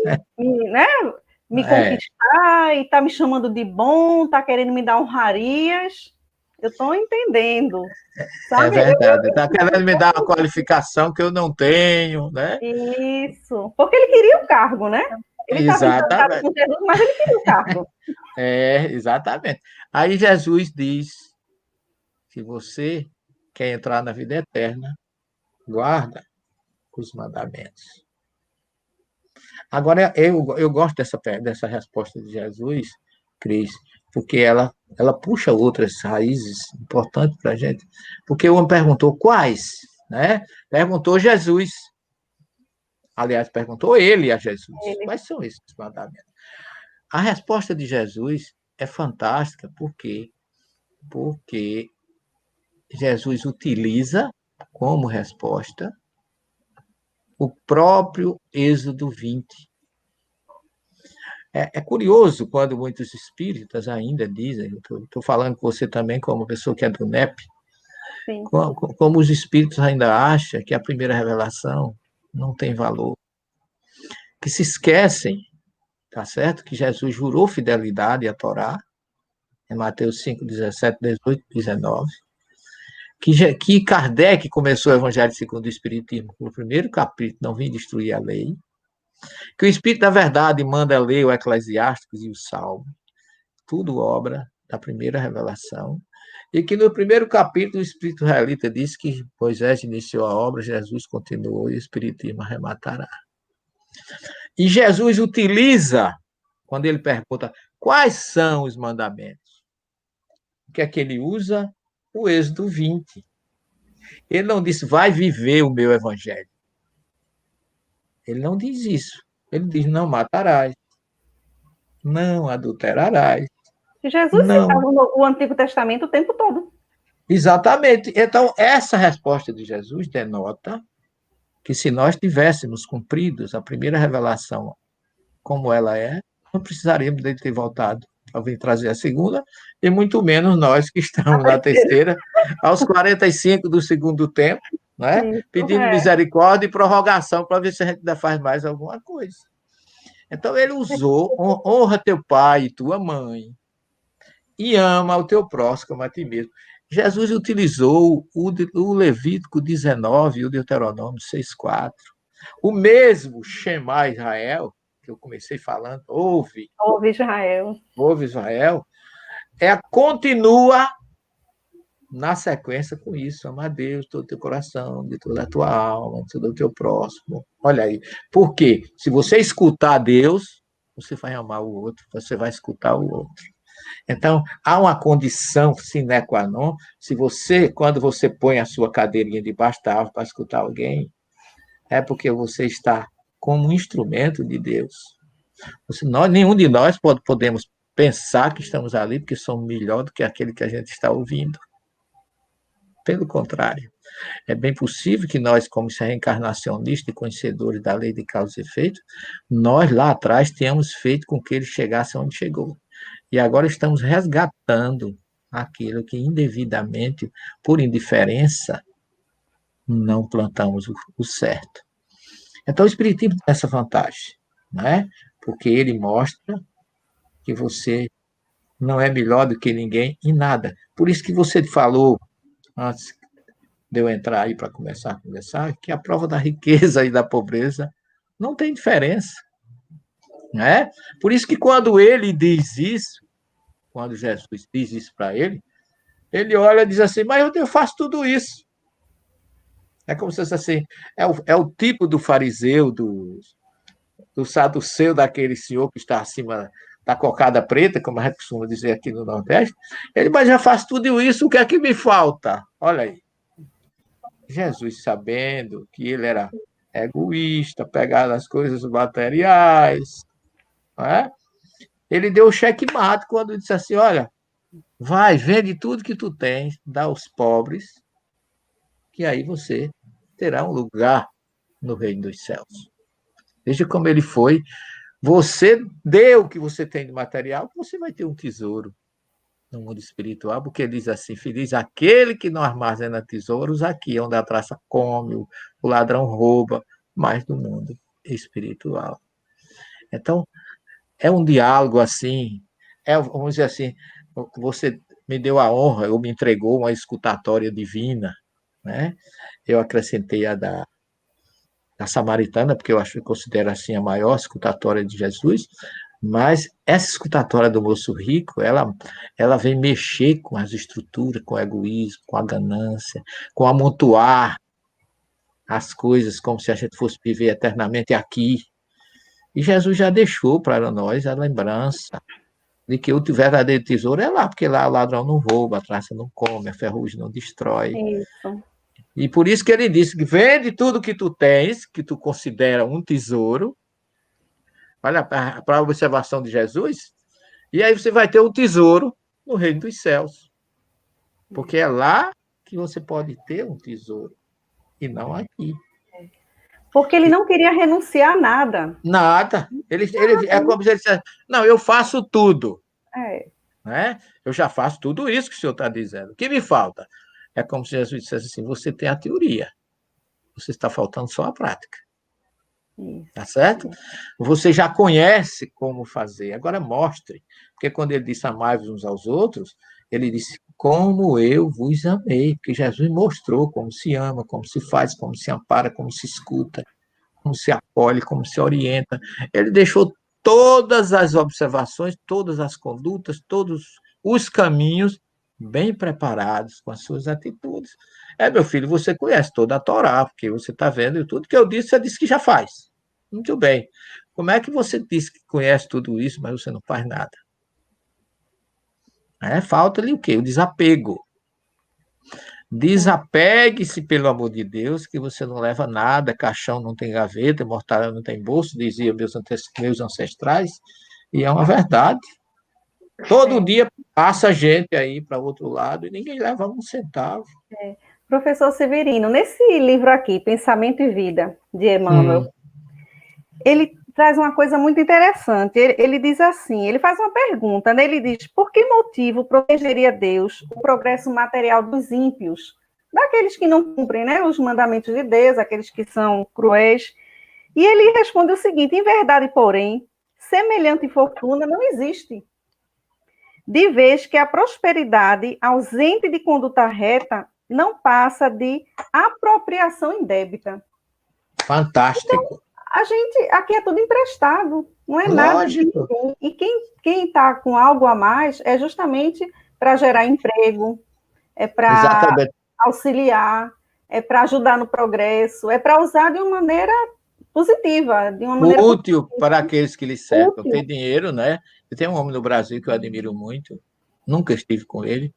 me conquistar e está me chamando de bom, está querendo me dar honrarias, eu estou entendendo, É sabe? verdade. Está querendo me dar uma qualificação que eu não tenho, né? Isso, porque ele queria o cargo, né? Ele estava encantado Exatamente. com Jesus, mas ele queria o cargo. Exatamente. Aí Jesus diz: se você quer entrar na vida eterna, guarda os mandamentos. Agora, eu gosto dessa resposta de Jesus, Cris, porque ela puxa outras raízes importantes para a gente. Porque o homem perguntou quais, né? Perguntou Jesus. Aliás, perguntou ele a Jesus: Ele, quais são esses mandamentos? A resposta de Jesus é fantástica, por quê? Porque Jesus utiliza como resposta o próprio Êxodo 20. É curioso quando muitos espíritas ainda dizem, estou falando com você também como pessoa que é do NEP, Sim. Como os espíritos ainda acham que a primeira revelação não tem valor, que se esquecem, tá certo? Que Jesus jurou fidelidade à Torá, em Mateus 5, 17, 18, 19, que Kardec começou o Evangelho segundo o Espiritismo, no primeiro capítulo, não vim destruir a lei, que o Espírito da Verdade manda ler o Eclesiásticos e o Salmo, tudo obra da primeira revelação, e que no primeiro capítulo o Espírito Israelita diz que Moisés iniciou a obra, Jesus continuou e o Espiritismo arrematará. E Jesus utiliza, quando ele pergunta quais são os mandamentos, o que é que ele usa? O Êxodo 20. Ele não disse, vai viver o meu evangelho. Ele não diz isso. Ele diz, não matarás, não adulterarás, Jesus não. citava o Antigo Testamento o tempo todo. Exatamente. Então, essa resposta de Jesus denota que se nós tivéssemos cumprido a primeira revelação como ela é, não precisaríamos dele ter voltado para vir trazer a segunda, e muito menos nós que estamos na terceira, aos 45 do segundo tempo, né? Pedindo misericórdia e prorrogação para ver se a gente ainda faz mais alguma coisa. Então, ele usou, honra teu pai e tua mãe, e ama o teu próximo como a ti mesmo. Jesus utilizou o Levítico 19 e o Deuteronômio 6,4. O mesmo Shema Israel, que eu comecei falando, ouve Israel, continua na sequência com isso, amar a Deus de todo o teu coração, de toda a tua alma, de todo o teu próximo. Olha aí. Por quê? Se você escutar Deus, você vai amar o outro, você vai escutar o outro. Então, há uma condição sine qua non, quando você põe a sua cadeirinha debaixo da árvore para escutar alguém, é porque você está como um instrumento de Deus. Nenhum de nós podemos pensar que estamos ali porque somos melhor do que aquele que a gente está ouvindo. Pelo contrário, é bem possível que nós, como reencarnacionistas e conhecedores da lei de causa e efeito, nós lá atrás tenhamos feito com que ele chegasse onde chegou. E agora estamos resgatando aquilo que indevidamente, por indiferença, não plantamos o certo. Então, o Espiritismo tem essa vantagem, né? Porque ele mostra que você não é melhor do que ninguém em nada. Por isso que você falou, antes de eu entrar aí para começar a conversar, que a prova da riqueza e da pobreza não tem diferença. Né? Por isso que quando ele diz isso, quando Jesus diz isso para ele, ele olha e diz assim, mas eu faço tudo isso. É como se fosse assim, é o tipo do fariseu, do saduceu, daquele senhor que está acima da cocada preta, como a gente costuma dizer aqui no Nordeste. Ele, mas já faço tudo isso, o que é que me falta? Olha aí. Jesus, sabendo que ele era egoísta, pegado nas coisas materiais, né? Ele deu o checkmate quando disse assim, olha, vai, vende tudo que tu tens, dá aos pobres, que aí você terá um lugar no reino dos céus. Veja como ele foi. Você deu o que você tem de material, você vai ter um tesouro no mundo espiritual, porque ele diz assim, feliz aquele que não armazena tesouros aqui, onde a traça come, o ladrão rouba, mas no mundo espiritual. Então, é um diálogo assim, vamos dizer assim, você me deu a honra, ou me entregou uma escutatória divina, né? Eu acrescentei a da Samaritana, porque eu considero assim a maior escutatória de Jesus, mas essa escutatória do moço rico, ela vem mexer com as estruturas, com o egoísmo, com a ganância, com amontoar as coisas como se a gente fosse viver eternamente aqui. E Jesus já deixou para nós a lembrança de que o verdadeiro tesouro é lá, porque lá o ladrão não rouba, a traça não come, a ferrugem não destrói. Isso. E por isso que ele disse que vende tudo que tu tens, que tu considera um tesouro, olha para a observação de Jesus, e aí você vai ter um tesouro no reino dos céus. Porque é lá que você pode ter um tesouro, e não aqui. Porque ele não queria renunciar a nada. Nada. Ele é como se ele dissesse, não, eu faço tudo. É. Né? Eu já faço tudo isso que o senhor está dizendo. O que me falta? É como se Jesus dissesse assim, você tem a teoria, você está faltando só a prática. Tá certo? Você já conhece como fazer, agora mostre. Porque quando ele disse amai-vos uns aos outros, ele disse como eu vos amei, porque Jesus mostrou como se ama, como se faz, como se ampara, como se escuta, como se acolhe, como se orienta. Ele deixou todas as observações, todas as condutas, todos os caminhos bem preparados com as suas atitudes. Meu filho, você conhece toda a Torá, porque você está vendo tudo que eu disse, você disse que já faz. Muito bem. Como é que você diz que conhece tudo isso, mas você não faz nada? Falta-lhe o quê? O desapego. Desapegue-se, pelo amor de Deus, que você não leva nada, caixão não tem gaveta, mortalha não tem bolso, diziam meus ancestrais, e é uma verdade. Todo dia passa gente aí para o outro lado e ninguém leva um centavo. Professor Severino, nesse livro aqui, Pensamento e Vida, de Emmanuel, ele traz uma coisa muito interessante. Ele diz assim, ele faz uma pergunta, né? Ele diz, por que motivo protegeria Deus o progresso material dos ímpios, daqueles que não cumprem, né, os mandamentos de Deus, aqueles que são cruéis? E ele responde o seguinte, em verdade, porém, semelhante fortuna não existe. De vez que a prosperidade ausente de conduta reta não passa de apropriação indébita. Fantástico. Então, a gente, aqui é tudo emprestado, não é nada de ninguém. E quem está com algo a mais é justamente para gerar emprego, é para auxiliar, é para ajudar no progresso, é para usar de uma maneira positiva, de uma maneira útil positiva. Para aqueles que lhe cercam. Útil. Tem dinheiro, né? Tem um homem no Brasil que eu admiro muito, nunca estive com ele,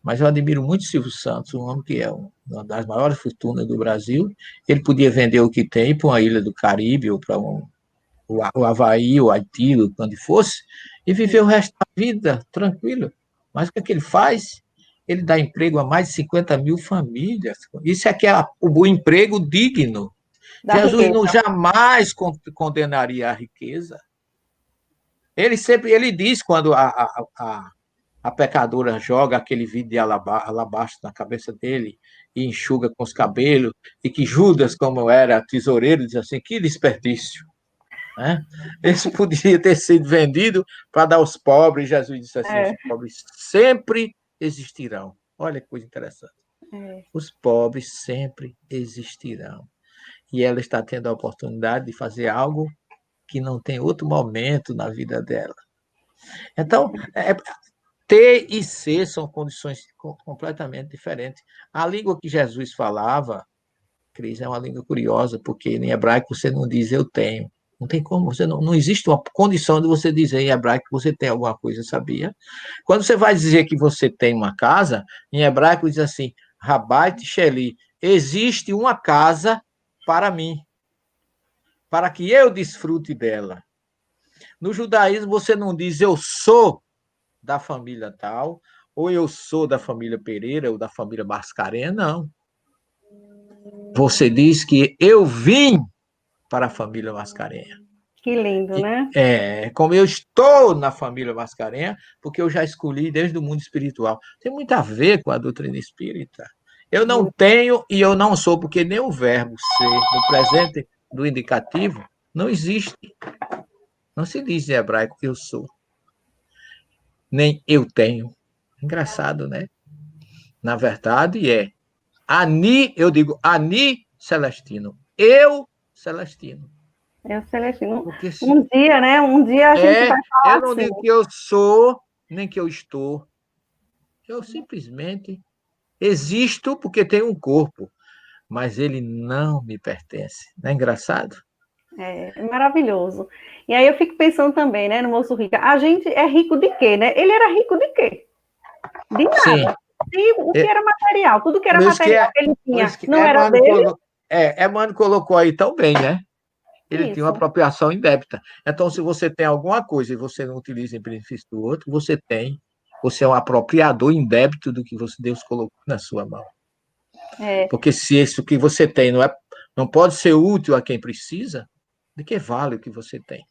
mas eu admiro muito Silvio Santos, um homem que é uma das maiores fortunas do Brasil. Ele podia vender o que tem para uma ilha do Caribe ou para o Havaí, o Haiti, onde fosse, e viver o resto da vida tranquilo. Mas o que ele faz? Ele dá emprego a mais de 50 mil famílias. Isso aqui é o emprego digno. Jesus não jamais condenaria a riqueza. Ele diz quando a pecadora joga aquele vidro de alabastro na cabeça dele e enxuga com os cabelos, e que Judas, como era tesoureiro, diz assim, que desperdício. Né? Esse podia ter sido vendido para dar aos pobres. Jesus disse assim, os pobres sempre existirão. Olha que coisa interessante. Os pobres sempre existirão. E ela está tendo a oportunidade de fazer algo que não tem outro momento na vida dela. Então, ter e ser são condições completamente diferentes. A língua que Jesus falava, Cris, é uma língua curiosa, porque em hebraico você não diz eu tenho. Não tem como, você não existe uma condição de você dizer em hebraico que você tem alguma coisa, sabia? Quando você vai dizer que você tem uma casa, em hebraico diz assim, Rabat Sheli, existe uma casa para mim, para que eu desfrute dela. No judaísmo você não diz eu sou da família tal, ou eu sou da família Pereira, ou da família Mascarenhas, não. Você diz que eu vim para a família Mascarenhas. Que lindo, né? Como eu estou na família Mascarenhas, porque eu já escolhi desde o mundo espiritual. Tem muito a ver com a doutrina espírita. Eu não tenho e eu não sou, porque nem o verbo ser no presente do indicativo não existe. Não se diz em hebraico eu sou. Nem eu tenho. Engraçado, né? Na verdade, eu digo Ani Celestino. Eu Celestino. Eu, Celestino. Um dia, né? Um dia a gente vai falar eu não assim. digo que eu sou, nem que eu estou. Eu simplesmente existo porque tenho um corpo, mas ele não me pertence. Não é engraçado? É maravilhoso. E aí eu fico pensando também, né, no Moço Rica. A gente é rico de quê, né? Ele era rico de quê? De nada. Sim. E o que era material, tudo que era material que ele tinha, não era dele. Emmanuel colocou aí tão bem, né? Ele Isso. tinha uma apropriação indébita. Então, se você tem alguma coisa e você não utiliza em benefício do outro, você é um apropriador indébito do que Deus colocou na sua mão. Porque se isso que você tem não pode ser útil a quem precisa, de que vale o que você tem?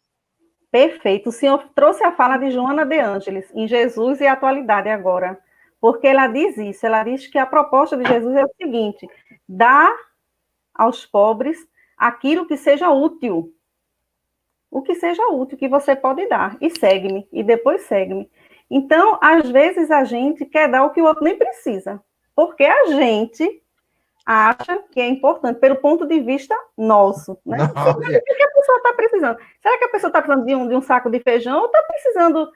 Perfeito. O senhor trouxe a fala de Joana de Ângeles, em Jesus e a Atualidade agora. porque ela diz isso, ela diz que a proposta de Jesus é o seguinte: dá aos pobres aquilo que seja útil, o que seja útil, que você pode dar, e segue-me, e depois segue-me. Então, às vezes a gente quer dar o que o outro nem precisa, porque a gente acha que é importante, pelo ponto de vista nosso, né? Não, Você sabe o que a pessoa está precisando? Será que a pessoa está precisando de um saco de feijão ou está precisando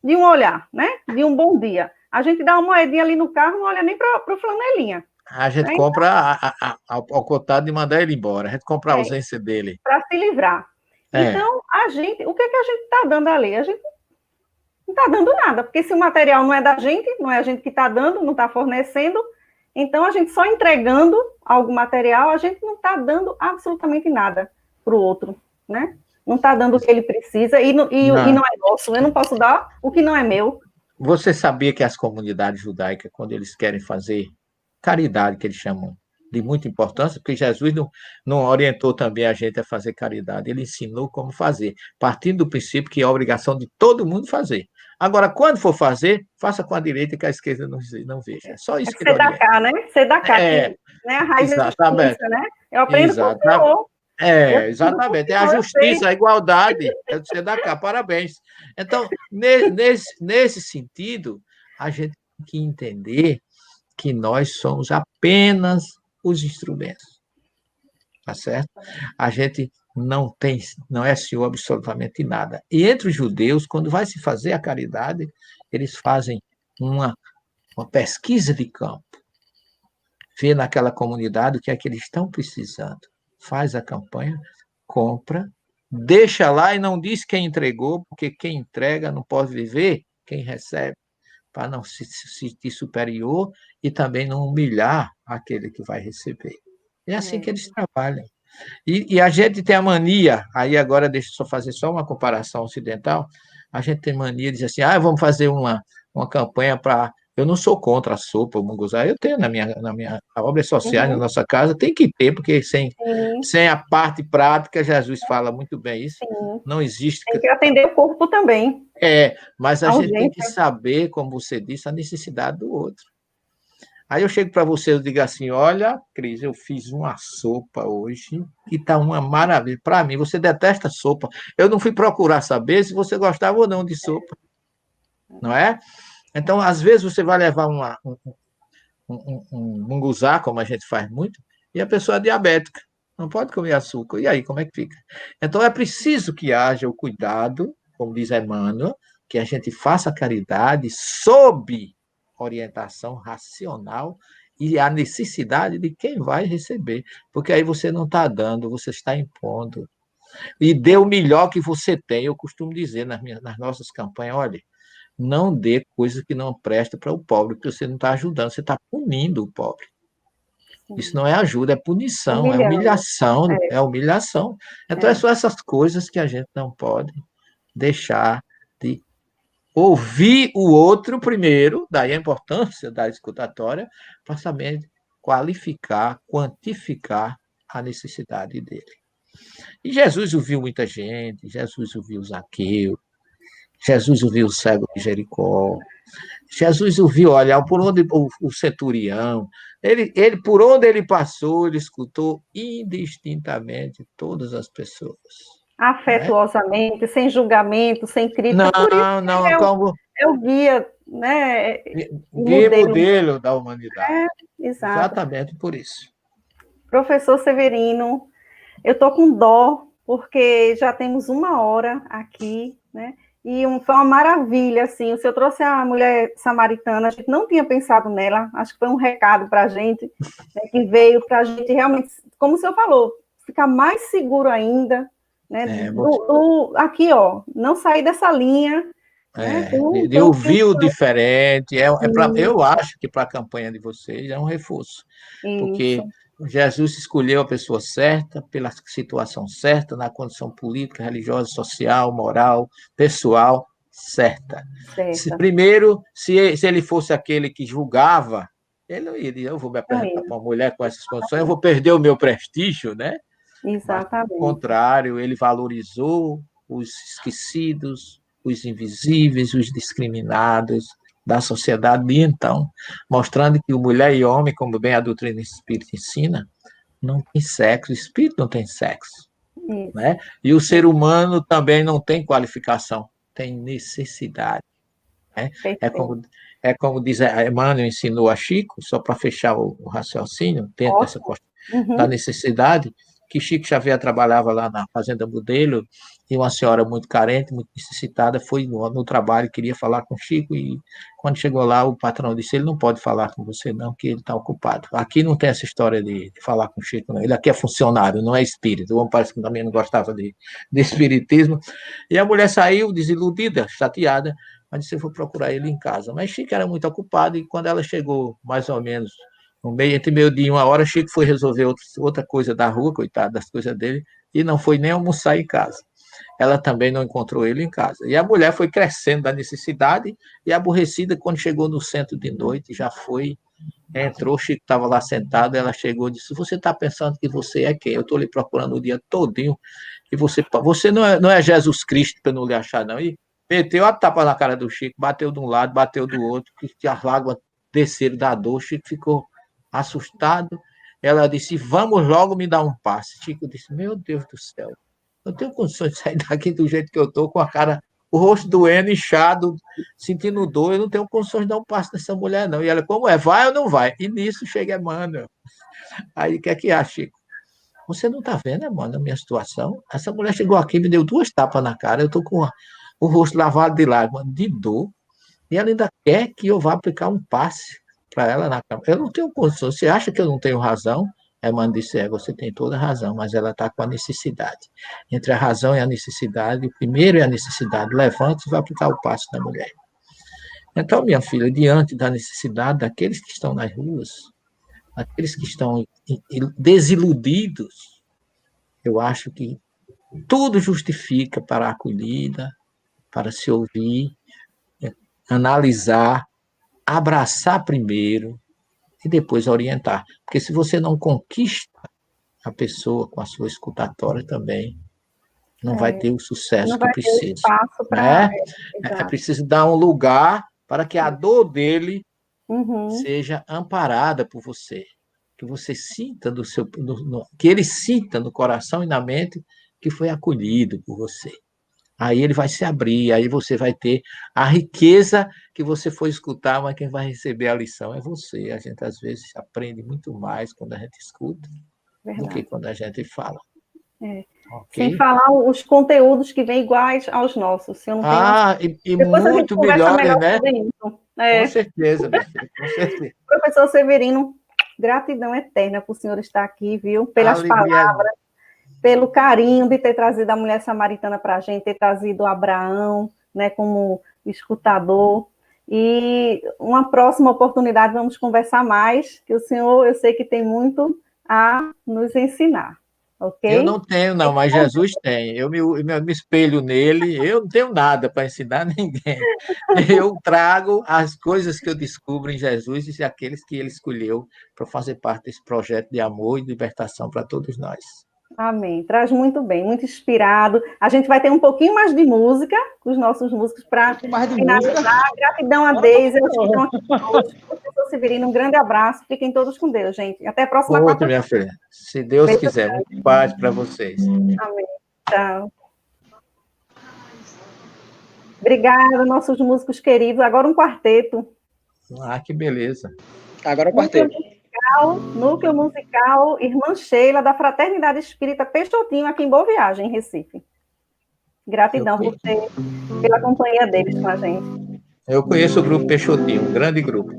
de um olhar, né? De um bom dia? A gente dá uma moedinha ali no carro, não olha nem para o flanelinha, a gente né? compra ao cotado de mandar ele embora, a gente compra a ausência dele. Para se livrar. É, Então, o que é que a gente está dando ali? A gente não está dando nada, porque se o material não é da gente, não é a gente que está dando, não está fornecendo, então a gente só entregando algum material, a gente não está dando absolutamente nada para o outro, né? Não está dando o que ele precisa e não. não é nosso. Eu não posso dar o que não é meu. Você sabia que as comunidades judaicas, quando eles querem fazer caridade, que eles chamam de muita importância, porque Jesus não orientou também a gente a fazer caridade, ele ensinou como fazer, partindo do princípio que é obrigação de todo mundo fazer. Agora, quando for fazer, faça com a direita que a esquerda não veja. É só É isso que ele orienta. Sedacá, né? Sedacá, É, que, né, a raiz da exatamente, justiça, né? Eu aprendo com o exatamente. Senhor. Eu É, aprendo com o exatamente. É a Senhor, eu sei. justiça, a igualdade. É do CEDACA, parabéns. Então, nesse sentido, a gente tem que entender que nós somos apenas os instrumentos, tá certo? A gente não é senhor absolutamente nada. E entre os judeus, quando vai se fazer a caridade, eles fazem uma pesquisa de campo, vê naquela comunidade o que é que eles estão precisando, faz a campanha, compra, deixa lá e não diz quem entregou, porque quem entrega não pode viver, quem recebe, para não se sentir superior e também não humilhar aquele que vai receber. É assim que É. eles trabalham. E a gente tem a mania, aí agora deixa eu só fazer só uma comparação ocidental, a gente tem mania de dizer assim, vamos fazer uma campanha para... Eu não sou contra a sopa, o munguzá, eu tenho na minha obras sociais, na Uhum. nossa casa, tem que ter, porque Sim, sem a parte prática, Jesus fala muito bem isso, sim. não existe... Tem que atender o corpo também, Mas a a gente tem que urgência. saber, como você disse, a necessidade do outro. Aí eu chego para você e digo assim: olha, Cris, eu fiz uma sopa hoje que está uma maravilha. Para mim, você detesta sopa. Eu não fui procurar saber se você gostava ou não de sopa, não é? Então, às vezes, você vai levar um munguzá, como a gente faz muito, e a pessoa é diabética, não pode comer açúcar. E aí, como é que fica? Então, é preciso que haja o cuidado, como diz Emmanuel, que a gente faça a caridade sob orientação racional e a necessidade de quem vai receber. Porque aí você não está dando, você está impondo. E dê o melhor que você tem. Eu costumo dizer nas nossas campanhas: olha, não dê coisa que não presta para o pobre, porque você não está ajudando, você está punindo o pobre. Isso Sim. não é ajuda, é punição, é Humilhando. humilhação, É, é humilhação. Então, é. são essas coisas que a gente não pode deixar de ouvir o outro primeiro, daí a importância da escutatória, para saber qualificar, quantificar a necessidade dele. E Jesus ouviu muita gente, Jesus ouviu Zaqueu, Jesus ouviu o cego de Jericó, Jesus ouviu, olha, por onde o centurião, por onde ele passou, ele escutou indistintamente todas as pessoas. Né? Afetuosamente, sem julgamento, sem crítica. Por isso Não, que não, como é o guia, né? O guia modelo. modelo da humanidade. É, exato. Exatamente por isso. Professor Severino, eu estou com dó, porque já temos 1 hora aqui, né? E foi uma maravilha, assim. O senhor trouxe a mulher samaritana, a gente não tinha pensado nela, acho que foi um recado para a gente, né, que veio para a gente realmente, como o senhor falou, ficar mais seguro ainda, né? É, Aqui, ó, não sair dessa linha, né? de Com o que o ouvir o senhor. diferente, eu acho que para a campanha de vocês é um reforço, porque Isso, Jesus escolheu a pessoa certa, pela situação certa, na condição política, religiosa, social, moral, pessoal certa. certa. Primeiro, se ele fosse aquele que julgava, ele não iria, eu vou me Não, apresentar para uma mulher com essas condições, eu vou perder o meu prestígio, né? Mas, pelo exatamente. contrário, ele valorizou os esquecidos, os invisíveis, os discriminados. da sociedade de então, mostrando que mulher e homem, como bem a doutrina espírita ensina, não tem sexo, o espírito não tem sexo. Né? E o ser humano também não tem qualificação, tem necessidade. Né? É como diz Emmanuel ensinou a Chico, só para fechar o raciocínio, dentro dessa questão da necessidade, que Chico Xavier trabalhava lá na Fazenda Modelo, e uma senhora muito carente, muito necessitada, foi no trabalho, queria falar com Chico, e quando chegou lá, o patrão disse, ele não pode falar com você não, que ele está ocupado. Aqui não tem essa história de falar com Chico, não. Ele aqui é funcionário, não é espírito. O homem parece que também não gostava de espiritismo. E a mulher saiu desiludida, chateada, mas disse, eu vou procurar ele em casa. Mas Chico era muito ocupado, e quando ela chegou, mais ou menos, entre meio-dia e 1 hora, Chico foi resolver outra coisa da rua, coitado das coisas dele, e não foi nem almoçar em casa. Ela também não encontrou ele em casa. E a mulher foi crescendo da necessidade e aborrecida quando chegou no centro de noite, já foi, entrou, Chico estava lá sentado, ela chegou e disse, você está pensando que você é quem? Eu estou lhe procurando o dia todinho, e você não é Jesus Cristo para não lhe achar, não. E meteu a tapa na cara do Chico, bateu de um lado, bateu do outro, que as lágrimas desceram da dor, Chico ficou assustado. Ela disse, vamos logo me dar um passe. Chico disse, meu Deus do céu, não tenho condições de sair daqui do jeito que eu estou, com a cara, o rosto doendo, inchado, sentindo dor, eu não tenho condições de dar um passe nessa mulher, não. E ela, como é? Vai ou não vai? E nisso chega Emmanuel. Aí, o que é que acha, Chico? Você não está vendo, Emmanuel, a minha situação? Essa mulher chegou aqui, me deu 2 tapas na cara, eu estou com o rosto lavado de lágrimas, de dor, e ela ainda quer que eu vá aplicar um passe para ela na cama. Eu não tenho condições. Você acha que eu não tenho razão? Emmanuel disse, você tem toda a razão, mas ela está com a necessidade. Entre a razão e a necessidade, o primeiro é a necessidade. Levante e vai aplicar o passe na mulher. Então, minha filha, diante da necessidade daqueles que estão nas ruas, daqueles que estão desiludidos, eu acho que tudo justifica para a acolhida, para se ouvir, analisar, abraçar primeiro e depois orientar. Porque se você não conquista a pessoa com a sua escutatória também, não vai ter o sucesso que precisa. Espaço pra... É preciso dar um lugar para que a dor dele seja amparada por você. Que você sinta que ele sinta no coração e na mente que foi acolhido por você. Aí ele vai se abrir, aí você vai ter a riqueza que você foi escutar, mas quem vai receber a lição é você. A gente, às vezes, aprende muito mais quando a gente escuta do que quando a gente fala. Okay? Sem falar os conteúdos que vêm iguais aos nossos. Se eu não tenho... e muito melhores, né? Com certeza, minha filha, com certeza. Professor Severino, gratidão eterna por o senhor estar aqui, viu? Pelas palavras, pelo carinho de ter trazido a mulher samaritana para a gente, ter trazido o Abraão, né, como escutador. E uma próxima oportunidade vamos conversar mais, que o senhor, eu sei que tem muito a nos ensinar. Okay? Eu não tenho, não, mas Jesus tem. Eu me espelho nele, eu não tenho nada para ensinar ninguém. Eu trago as coisas que eu descubro em Jesus e aqueles que ele escolheu para fazer parte desse projeto de amor e libertação para todos nós. Amém. Traz muito bem, muito inspirado. A gente vai ter um pouquinho mais de música com os nossos músicos para finalizar. Gratidão a Deise, aos que estão aqui hoje. Professor Severino, um grande abraço. Fiquem todos com Deus, gente. Até a próxima quarta-feira. Minha filha. Se Deus Beijo quiser. Muito paz para vocês. Amém. Tchau. Obrigada, nossos músicos queridos. Agora um quarteto. Que beleza. Agora o quarteto. Núcleo musical Irmã Sheila, da Fraternidade Espírita Peixotinho, aqui em Boa Viagem, em Recife. Gratidão pela companhia deles com a gente. Eu conheço o grupo Peixotinho, um grande grupo.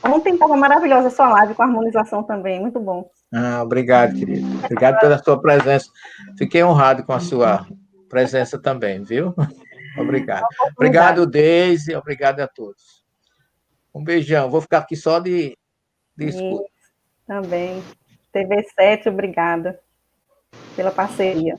Ontem estava maravilhosa a sua live, com a harmonização também, muito bom. Obrigado, querido. Obrigado pela sua presença. Fiquei honrado com a sua presença também, viu? Obrigado. Obrigado, Deise. Obrigado a todos. Um beijão. Vou ficar aqui só de escuta. Também. TV7, obrigada pela parceria.